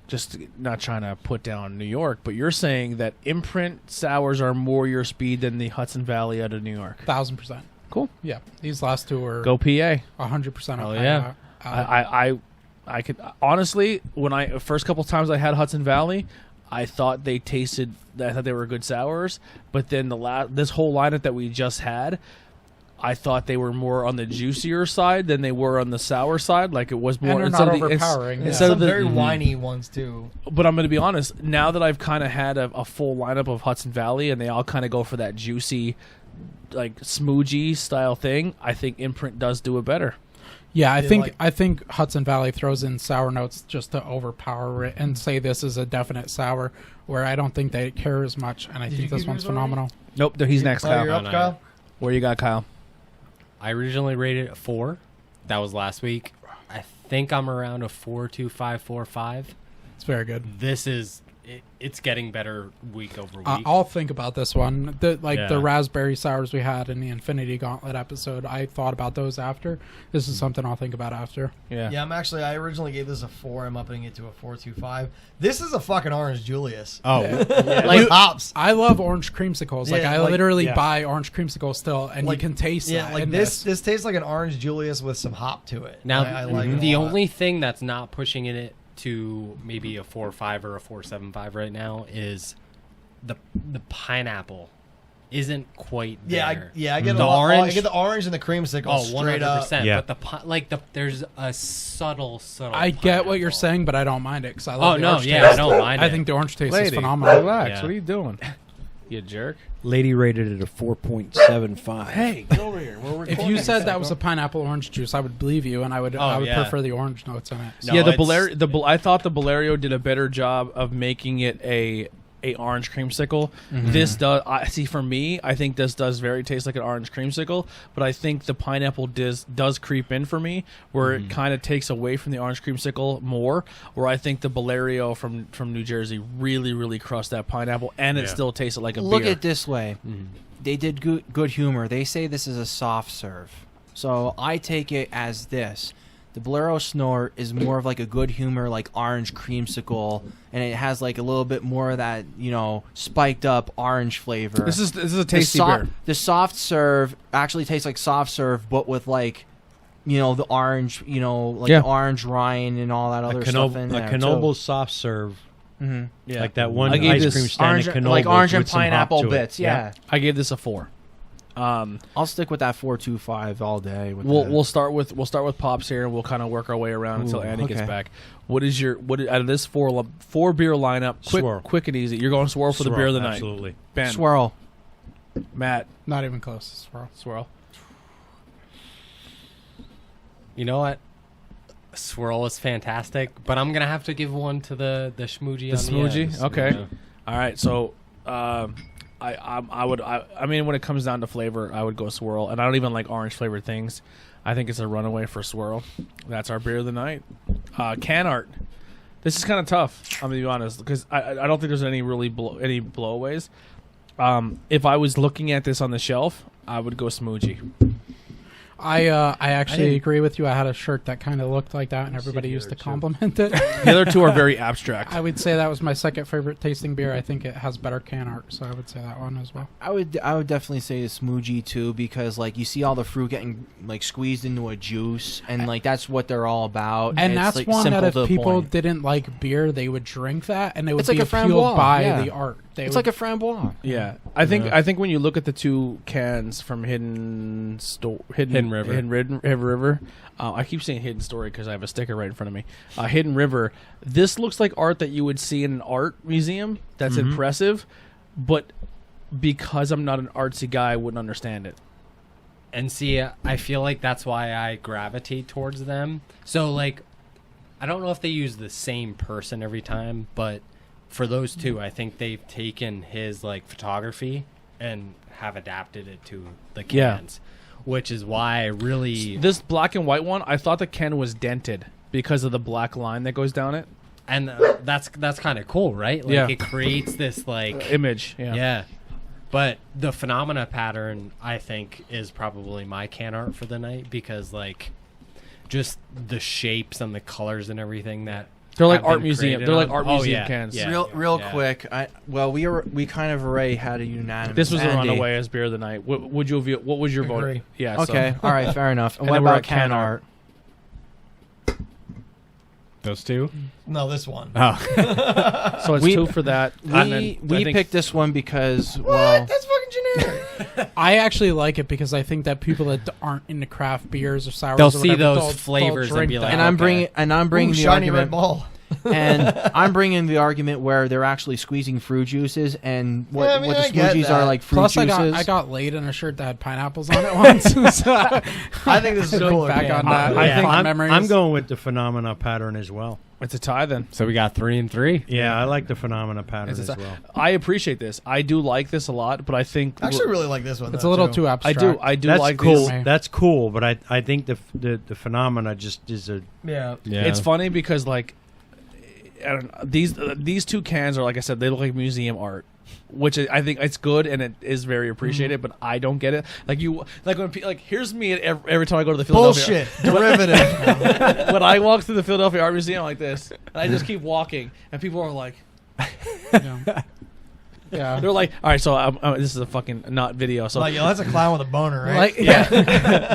just not trying to put down New York, but you're saying that Imprint sours are more your speed than the Hudson Valley out of New York. 1,000%. Cool. Yeah, these last two are Go PA. 100%. Oh, yeah. I could honestly, when I first couple times I had Hudson Valley, I thought they tasted. I thought they were good sours, but then this whole lineup that we just had, I thought they were more on the juicier side than they were on the sour side. Like it was more they're instead not of the, overpowering. Yeah, instead some of the. very whiny ones too. But I'm going to be honest. Now that I've kind of had a full lineup of Hudson Valley, and they all kind of go for that juicy, like smoothie style thing, I think Imprint does do it better. Yeah, I Yeah, think like- I think Hudson Valley throws in sour notes just to overpower it and say this is a definite sour, where I don't think they care as much, and I Did think you this give one's yours already? phenomenal. Nope, he's next, Oh, Kyle. you're up, No, Kyle? Where you got Kyle? I originally rated it a 4. That was last week. I think I'm around a 4.25, 4.5. It's very good. This is it's getting better week over week. I'll think about this one. The Yeah. raspberry sours we had in the Infinity Gauntlet episode. I thought about those after. This is something I'll think about after. Yeah. Yeah, I originally gave this a 4. I'm upping it to a 4.25. This is a fucking Orange Julius. oh, Like hops. I love orange creamsicles. Like Yeah, I like- literally yeah. buy orange creamsicles still, and Like- you can taste Yeah, that like in this tastes like an Orange Julius with some hop to it. now I like it the a lot. only thing that's not pushing it to maybe a 4.5 or a 4.75 right now is the pineapple isn't quite there. I get The I orange- get the orange and the creamsicle Oh, straight up. 100%. Yeah. But there's a subtle. I get what you're pineapple. saying, but I don't mind it because I love Oh the no, orange yeah, taste. I don't mind I it. think the orange taste is Lady, phenomenal. relax. Yeah. What are you doing? You jerk. Lady rated it a 4.75. Hey, get over here. We're If you said that was a pineapple orange juice, I would believe you, and I would yeah. prefer the orange notes in it. No, yeah, it's- I thought the Balerio did a better job of making it a orange creamsicle. This does. For me, I think this does very taste like an orange creamsicle, but I think the pineapple does creep in for me, where it kind of takes away from the orange creamsicle more. Where I think the Balerio from New Jersey really crushed that pineapple, and it Yeah. still tasted like a Look beer. at it this way. They did good humor. They say this is a soft serve. So I take it as this. The Bolero Snort is more of like a good humor, like orange creamsicle, and it has like a little bit more of that, spiked up orange flavor. This is a the, tasty beer. the soft serve actually tastes like soft serve, but with like, the orange, like Yeah. the orange rind and all that other stuff in there. Knoble soft serve, Yeah. like that one I gave ice this cream stand orange, at Knobles like orange and with some hop pineapple to it. bits. Yeah. I gave this a 4. I'll stick with that 4.25 all day. With that. We'll start with Pops here, and we'll kind of work our way around until Ooh, Andy gets okay. back. What out of this four beer lineup? Swirl. Quick and easy. You're going swirl for the beer of the night. Absolutely. Ben, Swirl. Matt, Not even close. Swirl. swirl. You know what? Swirl is fantastic, but I'm gonna have to give one to the smoothie. The on smoothie? ends, Okay. you know? All right, so I mean, when it comes down to flavor, I would go swirl, and I don't even like orange flavored things. I think it's a runaway for swirl. That's our beer of the night. Can art. This is kind of tough. I'm gonna be honest, because I don't think there's any really any blowaways. If I was looking at this on the shelf, I would go smoothie. I actually agree with you. I had a shirt that kind of looked like that, and everybody used to compliment it. The other two are very abstract. I would say that was my second favorite tasting beer. I think it has better can art, so I would say that one as well. I would definitely say the Smoogie too, because like you see all the fruit getting like squeezed into a juice, and like that's what they're all about. And it's, that's like, one simple that to if the people point. didn't like beer, they would drink that, and they would It's like be a appealed framboise, by yeah. the art. It's like a framboise. Yeah, I think when you look at the two cans from Hidden River, I keep saying Hidden Story because I have a sticker right in front of me. Hidden River. This looks like art that you would see in an art museum. That's impressive, but because I'm not an artsy guy, I wouldn't understand it. And see, I feel like that's why I gravitate towards them. So, like, I don't know if they use the same person every time, but for those two, I think they've taken his, like, photography and have adapted it to the cans, which is why I really... This black and white one, I thought the can was dented because of the black line that goes down it. And that's kind of cool, right? Like, it creates this, like... image, Yeah. But the phenomena pattern, I think, is probably my can art for the night because, like, just the shapes and the colors and everything that They're like have art been museum. created They're like on- art Oh, museum yeah, cans. yeah. Real Yeah. quick. We kind of already had a unanimous. This was the Andy. runaway as beer of the night. What would you have? What was your vote? Agree. Yeah. Okay, all right, fair enough. And And what then we're about at can can art? Those two? No, this one. Oh. So it's We- two for that. And then I We think- picked this one because What? well, That's fucking generic. I actually like it because I think that people that aren't into craft beers or sours, They'll or see whatever, those they'll flavors and drink be that. like, and I'm okay. bringing Ooh, the shiny red argument ball. and I'm bringing the argument where they're actually squeezing fruit juices and what, Yeah, I mean, what the I get smoothies that. are like fruit Plus, juices. I got laid in a shirt that had pineapples on it once. So I think this is a look cooler back can. on that. I think fond I'm, memories. I'm going with the phenomena pattern as well. It's a tie then. So we got 3 and 3. Yeah, I like the phenomena pattern It's as a tie. well. I appreciate this. I do like this a lot, but I think I actually really like this one. It's though, a little too. too I abstract. do That's like cool. this. That's cool, but I think the phenomena just is a Yeah. Yeah. It's funny because like I don't know, these two cans are, like I said, they look like museum art, which I think it's good and it is very appreciated. But I don't get it. Like when like here's me at every time I go to the Philadelphia. Bullshit. Derivative. When I walk through the Philadelphia Art Museum like this, and I just keep walking, and people are like, Yeah. Yeah. they're like, all right, so this is a fucking not video, so Like, yo, that's a clown with a boner, right?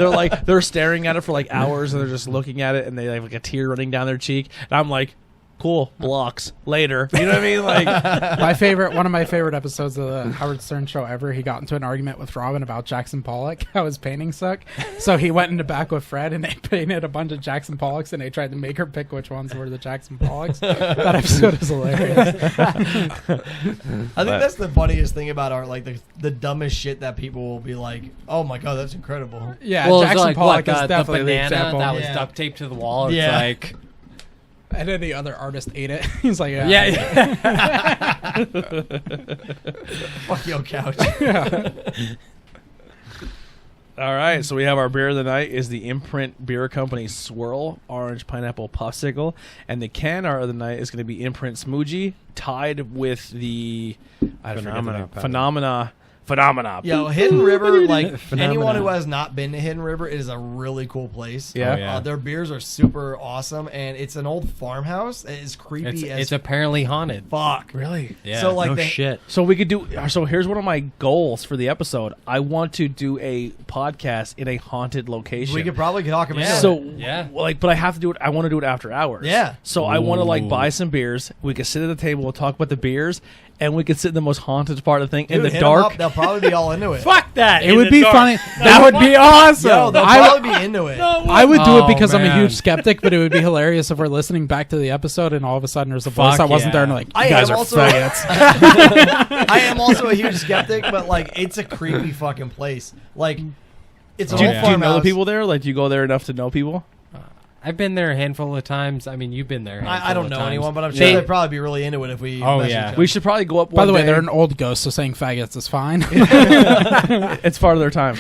like they're staring at it for like hours, and they're just looking at it, and they have like a tear running down their cheek, and I'm like, cool, blocks later. You know what I mean? Like, One of my favorite episodes of the Howard Stern show ever, he got into an argument with Robin about Jackson Pollock, how his paintings suck. So he went in the back with Fred and they painted a bunch of Jackson Pollocks and they tried to make her pick which ones were the Jackson Pollocks. That episode is hilarious. I think that's the funniest thing about art. Like, the dumbest shit that people will be like, oh my God, that's incredible. Yeah, well, it's Jackson like Pollock what, is the definitely the banana example. that was Yeah. duct taped to the wall. It's Yeah. like, And then the other artist ate it. He's like, yeah. Fuck your couch. all right, so we have our beer of the night is the Imprint Beer Company Swirl Orange Pineapple Popsicle, and the can art of the night is going to be Imprint Smoogie, tied with the Phenomena. Yo, Hidden River, like, Phenomena. anyone who has not been to Hidden River, it is a really cool place. Yeah. Oh, yeah. Their beers are super awesome, and it's an old farmhouse. It is creepy as It's apparently haunted. fuck. Really? Yeah. So, like, no they, shit. So we could do. So here's one of my goals for the episode. I want to do a podcast in a haunted location. we could probably talk them into it. So Yeah. like, but I have to do it. I want to do it after hours. Yeah. So I want to like Ooh. buy some beers. We could sit at the table, we'll talk about the beers, and we could sit in the most haunted part of the thing Dude, in the hit 'em dark. up, they'll probably be all into it. Fuck that! it in would the be dark. funny. That would be awesome. Yo, they'll probably be into it. I would do it Oh, because I'm a man. huge skeptic, but it would be hilarious if we're listening back to the episode and all of a sudden there's a voice Fuck that wasn't there and yeah. like, you I guys am are also- faggots. I am also a huge skeptic, but like, it's a creepy fucking place. Like, it's an Do, old do you know the farmhouse. people there? Like, do you go there enough to know people? I've been there a handful of times. I mean, you've been there. I don't know anyone, but I'm sure They- they'd probably be really into it if we. Oh, messaged yeah. them. We should probably go up. By the one way, they're day. an old ghost, so saying faggots is fine. It's part of their time.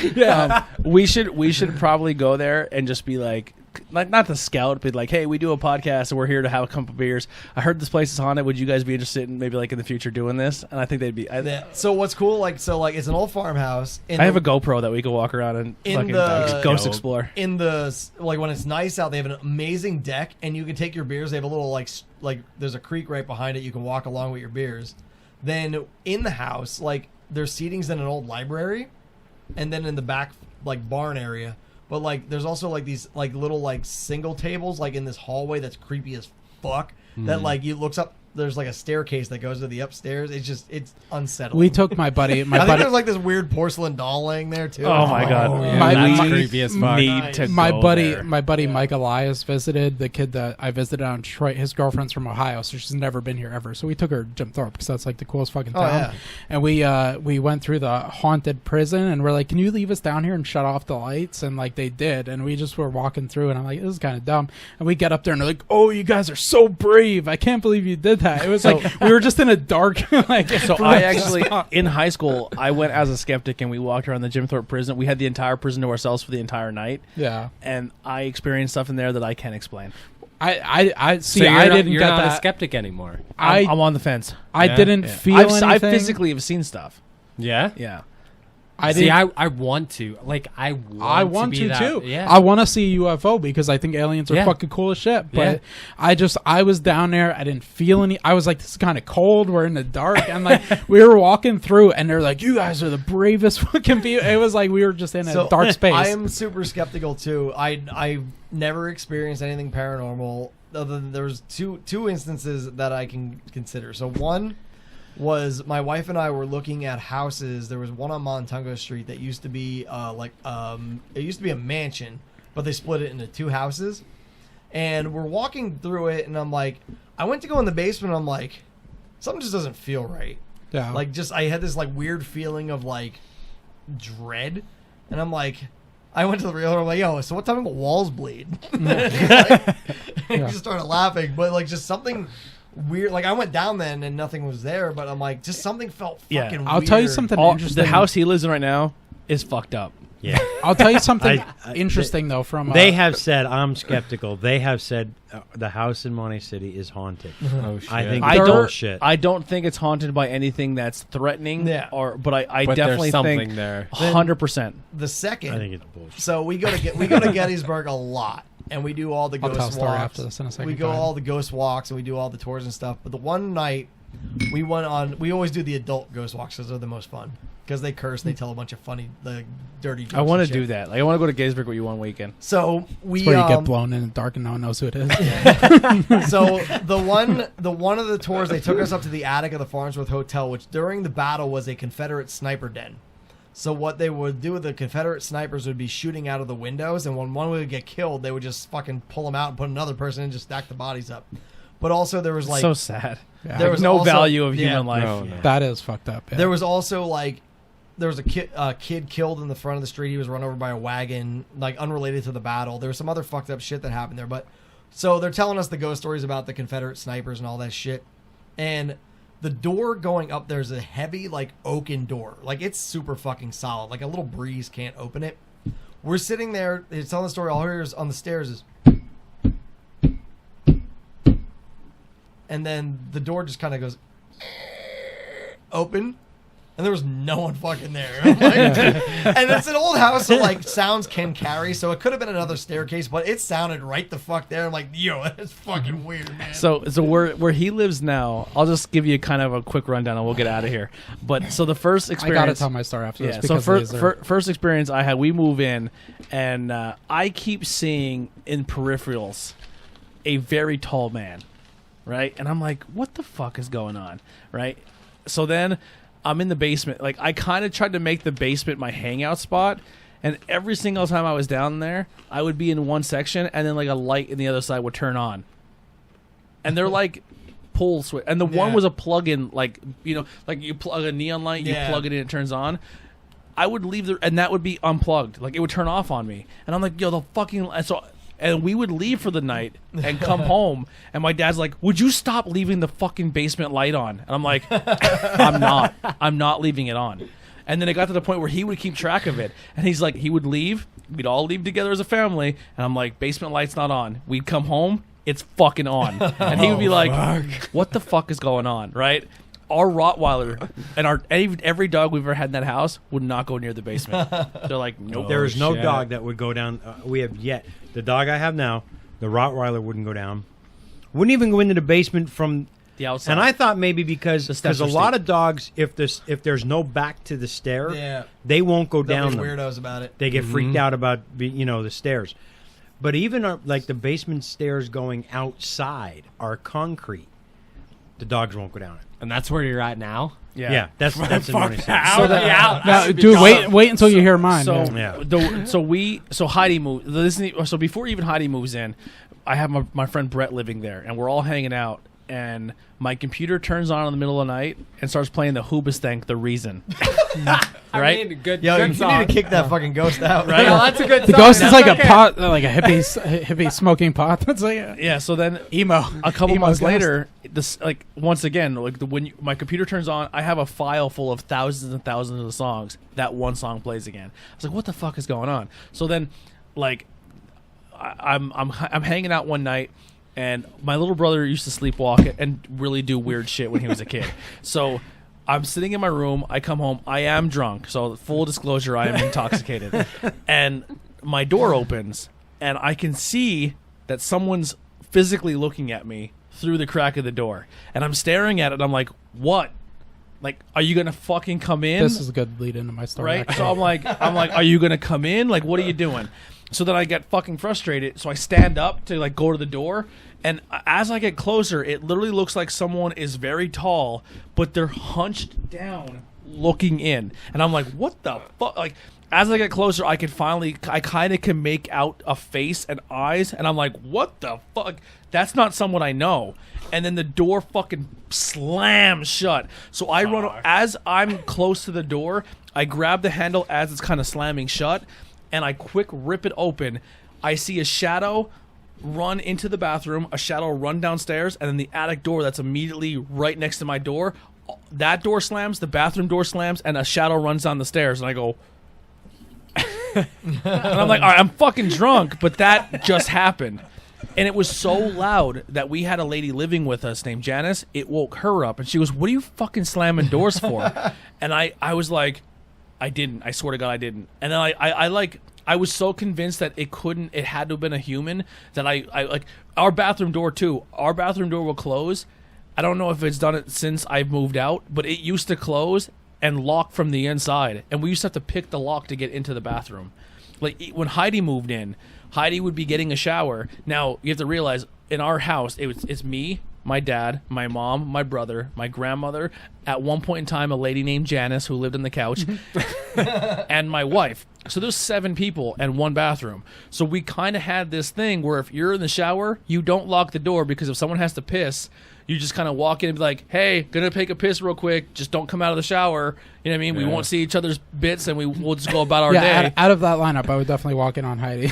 We should probably go there and just be like, like not the scout, but like, hey, we do a podcast and we're here to have a couple beers. I heard this place is haunted. Would you guys be interested in maybe like in the future doing this? And I think they'd be. Yeah. So what's cool? Like it's an old farmhouse. I have a GoPro that we can walk around and fucking ghost explore. In the like when it's nice out, they have an amazing deck, and you can take your beers. They have a little like there's a creek right behind it. You can walk along with your beers. Then in the house, like there's seatings in an old library, and then in the back like barn area. But like there's also like these like little like single tables like in this hallway that's creepy as fuck. That like you looks up. There's like a staircase that goes to the upstairs. It's unsettling. We took my buddy. I think there's like this weird porcelain doll laying there too. Oh my god! Yeah. That's creepy as fuck. My buddy Mike Elias visited the kid that I visited out in Detroit. His girlfriend's from Ohio, so she's never been here ever. So we took her to Jim Thorpe because that's like the coolest fucking town. yeah. And we went through the haunted prison, and we're like, "Can you leave us down here and shut off the lights?" And like they did, and we just were walking through, and I'm like, "This is kind of dumb." And we get up there, and they're like, "Oh, you guys are so brave! I can't believe you did that." It was like. We were just in a dark like. So I actually in high school I went as a skeptic and we walked around the Jim Thorpe prison. We had the entire prison to ourselves for the entire night. Yeah, and I experienced stuff in there that I can't explain. I see. So I didn't you're get not that. a skeptic anymore. I'm on the fence. I didn't feel anything. I physically have seen stuff. Yeah. Yeah. I want to. Like, I want to too. Yeah. I want to see UFO because I think aliens are Yeah. fucking cool as shit. But I was down there. I didn't feel any. I was like, this is kind of cold. We're in the dark. And like, we were walking through and they're like, you guys are the bravest fucking people. It was like, we were just in a dark space. I am super skeptical too. I've never experienced anything paranormal other than there was two instances that I can consider. So one was my wife and I were looking at houses. There was one on Montungo Street that used to be it used to be a mansion, but they split it into two houses. And we're walking through it, and I'm like, I went to go in the basement. I'm like, something just doesn't feel right. Yeah. Like I had this like weird feeling of like dread, and I'm like, I went to the realtor. I'm like, yo, so what time do the walls bleed? He just started laughing, but like just something weird. Like I went down then and nothing was there, but I'm like, just something felt fucking weird. I'll tell you something interesting. The house he lives in right now is fucked up. Yeah. I'll tell you something interesting though. From they have said I'm skeptical. They have said the house in Monte City is haunted. Oh shit. I think it's bullshit. I don't think it's haunted by anything that's threatening. Yeah. But I But definitely there's something think there. 100%. The second, I think it's bullshit. so we go to Gettysburg a lot, and we do all the I'll ghost tell a story walks. after this in a second. We go all the ghost walks and we do all the tours and stuff. But the one night we went on, we always do the adult ghost walks because they're the most fun. Because they curse, they tell a bunch of funny, dirty jokes. I want and to do shit. that. Like I want to go to Gettysburg with you one weekend. So we It's where you get blown in the dark and no one knows who it is. So the one of the tours, they took us up to the attic of the Farnsworth Hotel, which during the battle was a Confederate sniper den. So what they would do, the Confederate snipers would be shooting out of the windows, and when one would get killed, they would just fucking pull them out and put another person in and just stack the bodies up. But also there was like So sad. Yeah. there was no also- value of yeah. human life. No, no. That is fucked up. Yeah. There was also like there was a kid killed in the front of the street. He was run over by a wagon, like unrelated to the battle. There was some other fucked up shit that happened there. But so they're telling us the ghost stories about the Confederate snipers and all that shit. And the door going up there's a heavy like oaken door. Like it's super fucking solid. Like a little breeze can't open it. We're sitting there. It's telling the story. All here is on the stairs is. And then the door just kind of goes open, and there was no one fucking there. I'm like, and it's an old house, so like sounds can carry. So it could have been another staircase, but it sounded right the fuck there. I'm like, yo, that's fucking weird, man. So where he lives now, I'll just give you kind of a quick rundown and we'll get out of here. But so the first I experience, gotta tell my story after this. yeah. So Because first experience I had, we move in, and I keep seeing in peripherals a very tall man, right? And I'm like, what the fuck is going on, right? So then I'm in the basement. Like I kind of tried to make the basement my hangout spot. And every single time I was down there, I would be in one section, and then like a light in the other side would turn on. And they're like pull switch, and the one Yeah. was a plug-in, like like you plug a neon light, you Yeah. plug it in, it turns on. I would leave and that would be unplugged, like it would turn off on me, and I'm like, yo, the fucking and we would leave for the night and come home, and my dad's like, would you stop leaving the fucking basement light on? And I'm like, I'm not leaving it on. And then it got to the point where he would keep track of it. And he's like, he would leave. We'd all leave together as a family. And I'm like, basement light's not on. We'd come home. It's fucking on. And he would be like, what the fuck is going on, right? Our Rottweiler and every dog we've ever had in that house would not go near the basement. They're like, nope. There is no dog that would go down. We have yet. The dog I have now, the Rottweiler wouldn't go down. Wouldn't even go into the basement from the outside. And I thought maybe because a lot of dogs, if there's no back to the stair, they won't go They'll down be them. weirdos about it. They get freaked out about the stairs. But even like the basement stairs going outside are concrete. The dogs won't go down it. And that's where you're at now? Yeah, that's in Money City. No, dude, wait until you hear mine. So Heidi moved. So before even Heidi moves in, I have my friend Brett living there, and we're all hanging out. And my computer turns on in the middle of the night and starts playing the Hoobastank, The Reason. Right? I mean, good you song. need to kick that fucking ghost out. Right? Yeah, that's a good The song. ghost is That's like okay. a pot, like a hippie smoking pot. That's like Yeah, so then emo. a couple Emo months ghost. later, once again, my computer turns on, I have a file full of thousands and thousands of songs. That one song plays again. I was like, what the fuck is going on? So then, I'm hanging out one night, and my little brother used to sleepwalk and really do weird shit when he was a kid. So I'm sitting in my room. I come home. I am drunk. So full disclosure, I am intoxicated. And my door opens, and I can see that someone's physically looking at me through the crack of the door. And I'm staring at it, and I'm like, what? Like, are you going to fucking come in? This is a good lead into my story. Right? actually. So I'm like, are you going to come in? Like, what are you doing? So then I get fucking frustrated. So I stand up to go to the door. And as I get closer, it literally looks like someone is very tall, but they're hunched down looking in. And I'm like, what the fuck? Like, as I get closer, I kind of can make out a face and eyes. And I'm like, what the fuck? That's not someone I know. And then the door fucking slams shut. So I run, as I'm close to the door, I grab the handle as it's kind of slamming shut. And I quick rip it open. I see a shadow run into the bathroom, a shadow run downstairs, and then the attic door that's immediately right next to my door. That door slams, the bathroom door slams, and a shadow runs down the stairs. And I go... and I'm like, all right, I'm fucking drunk, but that just happened. And it was so loud that we had a lady living with us named Janice. It woke her up, and she goes, what are you fucking slamming doors for? And I was like... I didn't. I swear to God, I didn't. And then I was so convinced that it had to have been a human that I our bathroom door too. Our bathroom door will close. I don't know if it's done it since I've moved out, but it used to close and lock from the inside. And we used to have to pick the lock to get into the bathroom. Like when Heidi moved in, Heidi would be getting a shower. Now you have to realize in our house, it's me, my dad, my mom, my brother, my grandmother, at one point in time, a lady named Janice who lived on the couch, and my wife. So there's 7 people and 1 bathroom. So we kind of had this thing where if you're in the shower, you don't lock the door because if someone has to piss, you just kind of walk in and be like, hey, gonna take a piss real quick. Just don't come out of the shower. You know what I mean? Yeah. We won't see each other's bits and we'll just go about our day. Out of that lineup, I would definitely walk in on Heidi.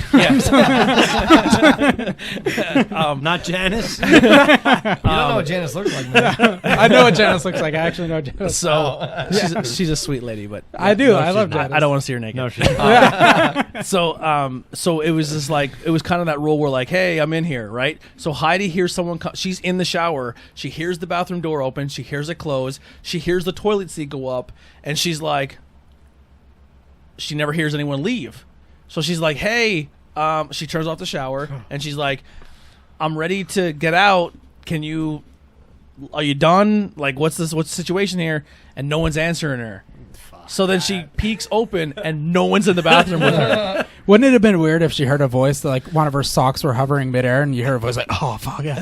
Not Janice. You don't know what Janice looks like, man. I know what Janice looks like. I actually know Janice. So she's a sweet lady, but I do. I love Janice. I don't want to see her naked. No, she's So it was just like, it was kind of that rule where like, hey, I'm in here, right? So Heidi hears someone she's in the shower. She hears the bathroom door open. She hears it close. She hears the toilet seat go up. And she's like, she never hears anyone leave. So she's like, hey, she turns off the shower. And she's like, I'm ready to get out. Are you done? Like, what's the situation here? And no one's answering her. So then she peeks open and no one's in the bathroom with her. Wouldn't it have been weird if she heard a voice that like one of her socks were hovering midair and you heard a voice like, oh, fuck yeah.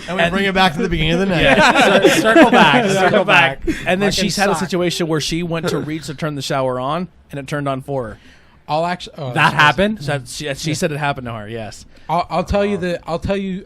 And we bring it back to the beginning of the night. Yeah. Circle back. And then Fucking she's had a sock. situation where she went to reach to turn the shower on and it turned on for her. That happened? So she said it happened to her, yes. I'll tell you,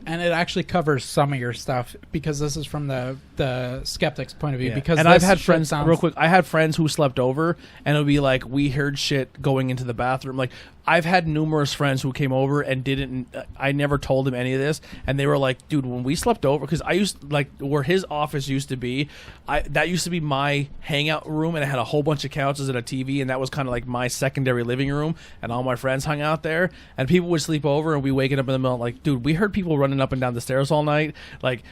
and it actually covers some of your stuff because this is from the skeptic's point of view. Yeah. Because and this I've had shit friends, sounds- real quick, I had friends who slept over and it would be like, we heard shit going into the bathroom. Like, I've had numerous friends who came over and didn't. I never told them any of this, and they were like, "Dude, when we slept over, because I used like where his office used to be, that used to be my hangout room, and it had a whole bunch of couches and a TV, and that was kind of like my secondary living room, and all my friends hung out there, and people would sleep over, and we waking up in the middle, like, dude, we heard people running up and down the stairs all night, like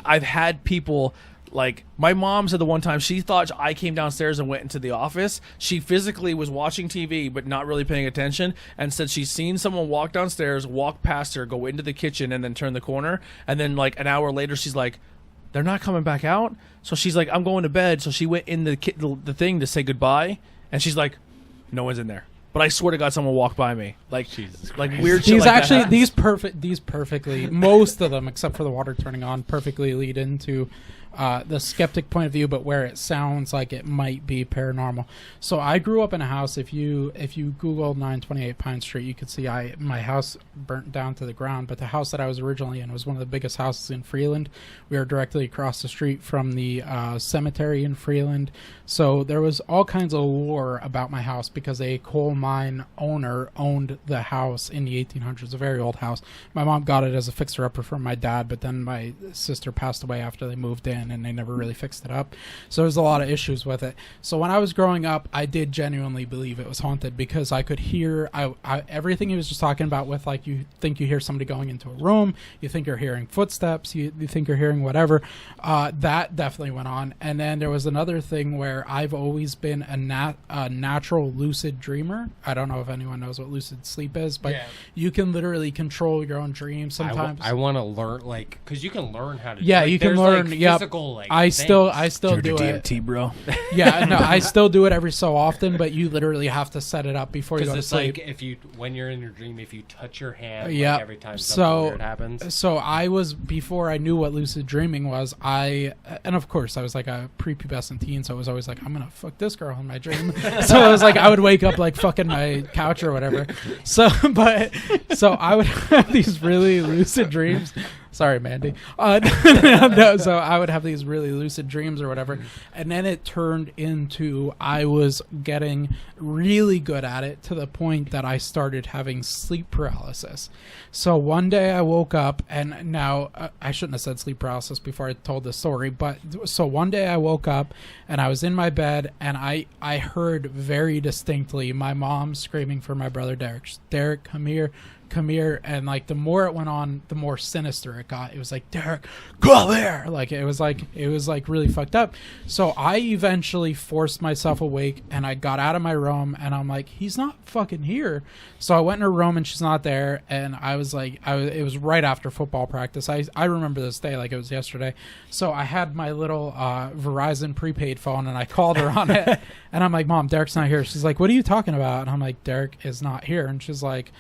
I've had people." Like, my mom said the one time she thought I came downstairs and went into the office. She physically was watching TV but not really paying attention, and said she's seen someone walk downstairs, walk past her, go into the kitchen, and then turn the corner. And then, like, an hour later, she's like, they're not coming back out? So she's like, I'm going to bed. So she went in the thing to say goodbye, and she's like, no one's in there. But I swear to God, someone walked by me. Like, like weird shit These like actually, that. these perfectly, most of them, except for the water turning on, perfectly lead into the skeptic point of view, but where it sounds like it might be paranormal. So I grew up in a house. If you Google 928 Pine Street, you could see my house burnt down to the ground. But the house that I was originally in was one of the biggest houses in Freeland. We are directly across the street from the cemetery in Freeland. So there was all kinds of lore about my house because a coal mine owner owned the house in the 1800s, a very old house. My mom got it as a fixer-upper from my dad, but then my sister passed away after they moved in, and they never really fixed it up. So there's a lot of issues with it. So when I was growing up, I did genuinely believe it was haunted because I could hear everything he was just talking about with, like, you think you hear somebody going into a room, you think you're hearing footsteps, you think you're hearing whatever. That definitely went on. And then there was another thing where I've always been a natural lucid dreamer. I don't know if anyone knows what lucid sleep is, but you can literally control your own dreams sometimes. I want to learn, like, because you can learn how to. Yeah, like, you can there's, learn. Like, Yep. physical, like, I still things. do it. DMT, bro. Yeah, no, I still do it every so often, but you literally have to set it up before you go to it's sleep. like when you're in your dream, if you touch your hand, Yeah. like, every time something weird happens. So I was, before I knew what lucid dreaming was, and of course I was like a prepubescent teen, so I was always like, I'm gonna fuck this girl in my dream. So I was like, I would wake up like fucking my couch or whatever. So I would have these really lucid dreams. Sorry, Mandy. No, so I would have these really lucid dreams or whatever. And then it turned into I was getting really good at it to the point that I started having sleep paralysis. So one day I woke up, and now I shouldn't have said sleep paralysis before I told the story. But so one day I woke up and I was in my bed, and I heard very distinctly my mom screaming for my brother Derek. Derek, come here. And like the more it went on, the more sinister it got. It was like, Derek, go there. Like it was like really fucked up. So I eventually forced myself awake, and I got out of my room, and I'm like, he's not fucking here. So I went in her room, and she's not there. And I was like, it was right after football practice. I remember this day like it was yesterday. So I had my little Verizon prepaid phone, and I called her on it. And I'm like, Mom, Derek's not here. She's like, what are you talking about? And I'm like, Derek is not here. And she's like,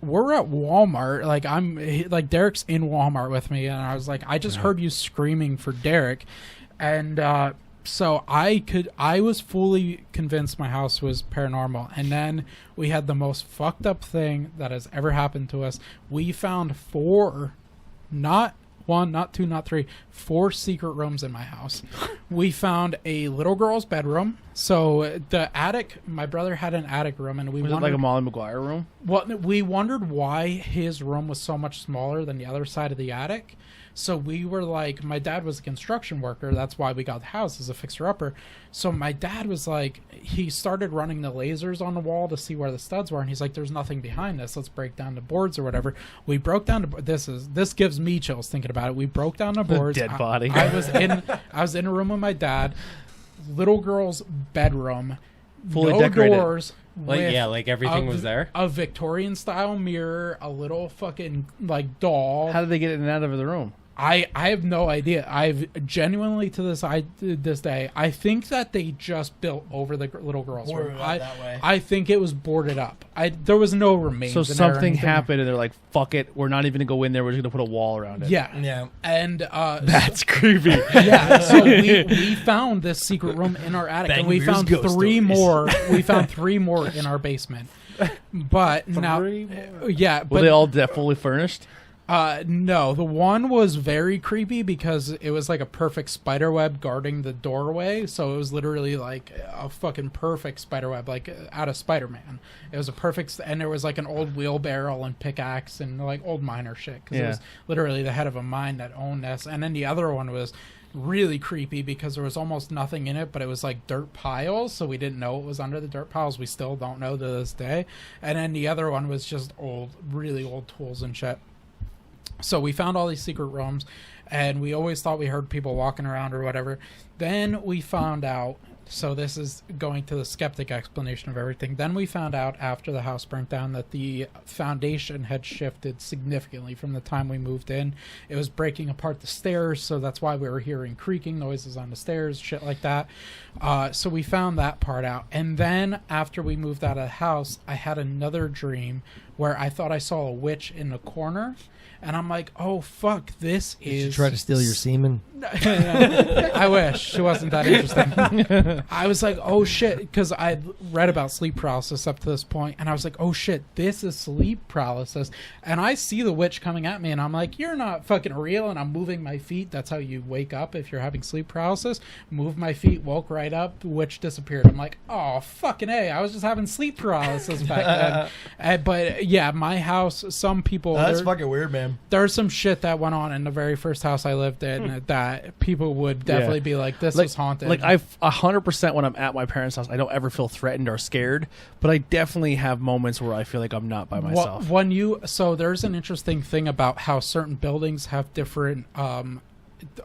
we're at Walmart. Like Derek's in Walmart with me, and I was like, I just heard you screaming for Derek, and so I was fully convinced my house was paranormal. And then we had the most fucked up thing that has ever happened to us. We found 4, not 1, not 2, not 3, 4 secret rooms in my house. We found a little girl's bedroom. So the attic, my brother had an attic room, and Was it like a Molly Maguire room? Well, we wondered why his room was so much smaller than the other side of the attic. So we were like, my dad was a construction worker. That's why we got the house, as a fixer-upper. So my dad was like, he started running the lasers on the wall to see where the studs were. And he's like, there's nothing behind this. Let's break down the boards or whatever. We broke down this gives me chills thinking about it. We broke down the boards. Dead body. I was in a room with my dad, little girl's bedroom, Fully no decorated. doors. Like, with yeah, like everything was there. A Victorian style mirror, a little fucking like doll. How did they get in and out of the room? I have no idea. I've genuinely to this day, I think that they just built over the little girl's room. That way. I think it was boarded up. There was no remains. So in there or something anything. happened, and they're like, "Fuck it, we're not even gonna go in there. We're just gonna put a wall around it." Yeah. And That's creepy. yeah, so we found this secret room in our attic, and we Bangin' found ghost 3 stories. more. We found 3 more in our basement. But now, yeah, Were but they all fully furnished? No, the one was very creepy because it was like a perfect spider web guarding the doorway. So it was literally like a fucking perfect spider web, like out of Spider-Man. It was a perfect, and there was like an old wheelbarrow and pickaxe and like old miner shit. Because it was literally the head of a mine that owned this. And then the other one was really creepy because there was almost nothing in it, but it was like dirt piles, so we didn't know it was under the dirt piles. We still don't know to this day. And then the other one was just old, really old tools and shit. So we found all these secret rooms, and we always thought we heard people walking around or whatever. Then we found out, so this is going to the skeptic explanation of everything. Then we found out after the house burnt down that the foundation had shifted significantly from the time we moved in. It was breaking apart the stairs, so that's why we were hearing creaking noises on the stairs, shit like that. So we found that part out. And then after we moved out of the house, I had another dream where I thought I saw a witch in the corner. And I'm like, oh, fuck, this is... Did you try to steal your semen? I wish. She wasn't that interesting. I was like, oh, shit, because I'd read about sleep paralysis up to this point, and I was like, oh, shit, this is sleep paralysis. And I see the witch coming at me, and I'm like, you're not fucking real, and I'm moving my feet. That's how you wake up if you're having sleep paralysis. Moved my feet, woke right up, the witch disappeared. I'm like, oh, fucking A, I was just having sleep paralysis back then. But, yeah, my house, some people... That's fucking weird, man. There's some shit that went on in the very first house I lived in that people would definitely be like, this was haunted. Like, I 100% when I'm at my parents' house, I don't ever feel threatened or scared, but I definitely have moments where I feel like I'm not by myself. So there's an interesting thing about how certain buildings have different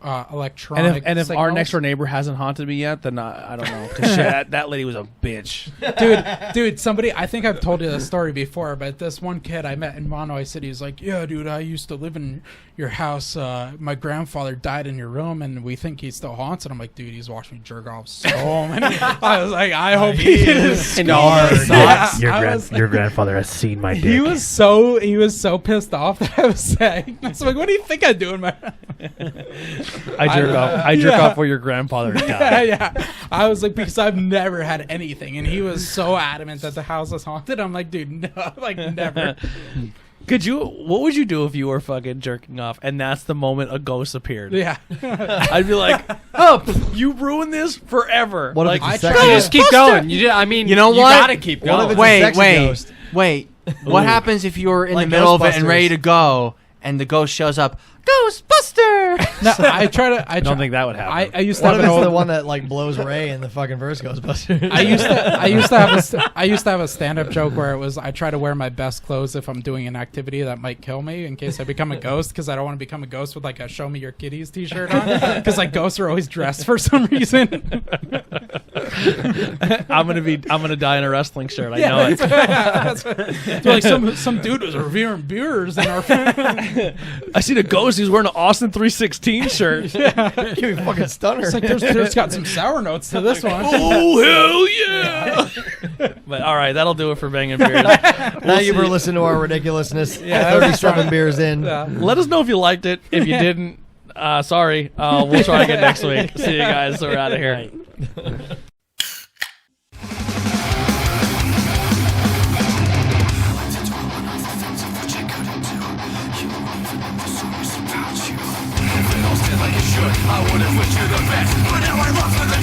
electronic and if signals. our next door neighbor hasn't haunted me yet, then I don't know. 'Cause shit, that lady was a bitch. Dude, somebody, I think I've told you this story before, but this one kid I met in Monterey City is like, yeah, dude, I used to live in your house. My grandfather died in your room, and we think he still haunts it. I'm like, dude, he's watched me jerk off so many. I was like, I hope he is. Your grandfather has seen my dick. He was so pissed off that I was saying. I was like, what do you think I do in my... I jerk off where your grandfather died. Yeah. I was like, because I've never had anything, and he was so adamant that the house was haunted. I'm like, dude, no, like never. What would you do if you were fucking jerking off and that's the moment a ghost appeared? Yeah. I'd be like, oh, you ruined this forever. What like, if it's a You sexy just keep going. You know what? gotta keep What going. if it's a sexy Wait. ghost? Wait. What happens if you're in Like the middle of it and Ghostbusters. ready to go, and the ghost shows up? Ghostbuster! No, I don't think that would happen. I used to What have if an it's old, the one that like blows Ray in the fucking first Ghostbusters? I used to have a stand-up joke where it was I try to wear my best clothes if I'm doing an activity that might kill me in case I become a ghost, because I don't want to become a ghost with like a "Show Me Your Kitties" t-shirt on, because like ghosts are always dressed for some reason. I'm gonna die in a wrestling shirt. I know it. It's like some dude was reviewing beers in our. I seen a ghost. He was wearing an Austin 316 shirt. Give me fucking stunner. It's like there's got some sour notes to this one. Oh hell yeah! But all right, that'll do it for Bangin' Beers. Thank you for listening to our ridiculousness. 37 beers in. Let us know if you liked it. If you didn't, sorry. We'll try again next week. See you guys. We're out of here. I would've wished you the best, but now I lost for the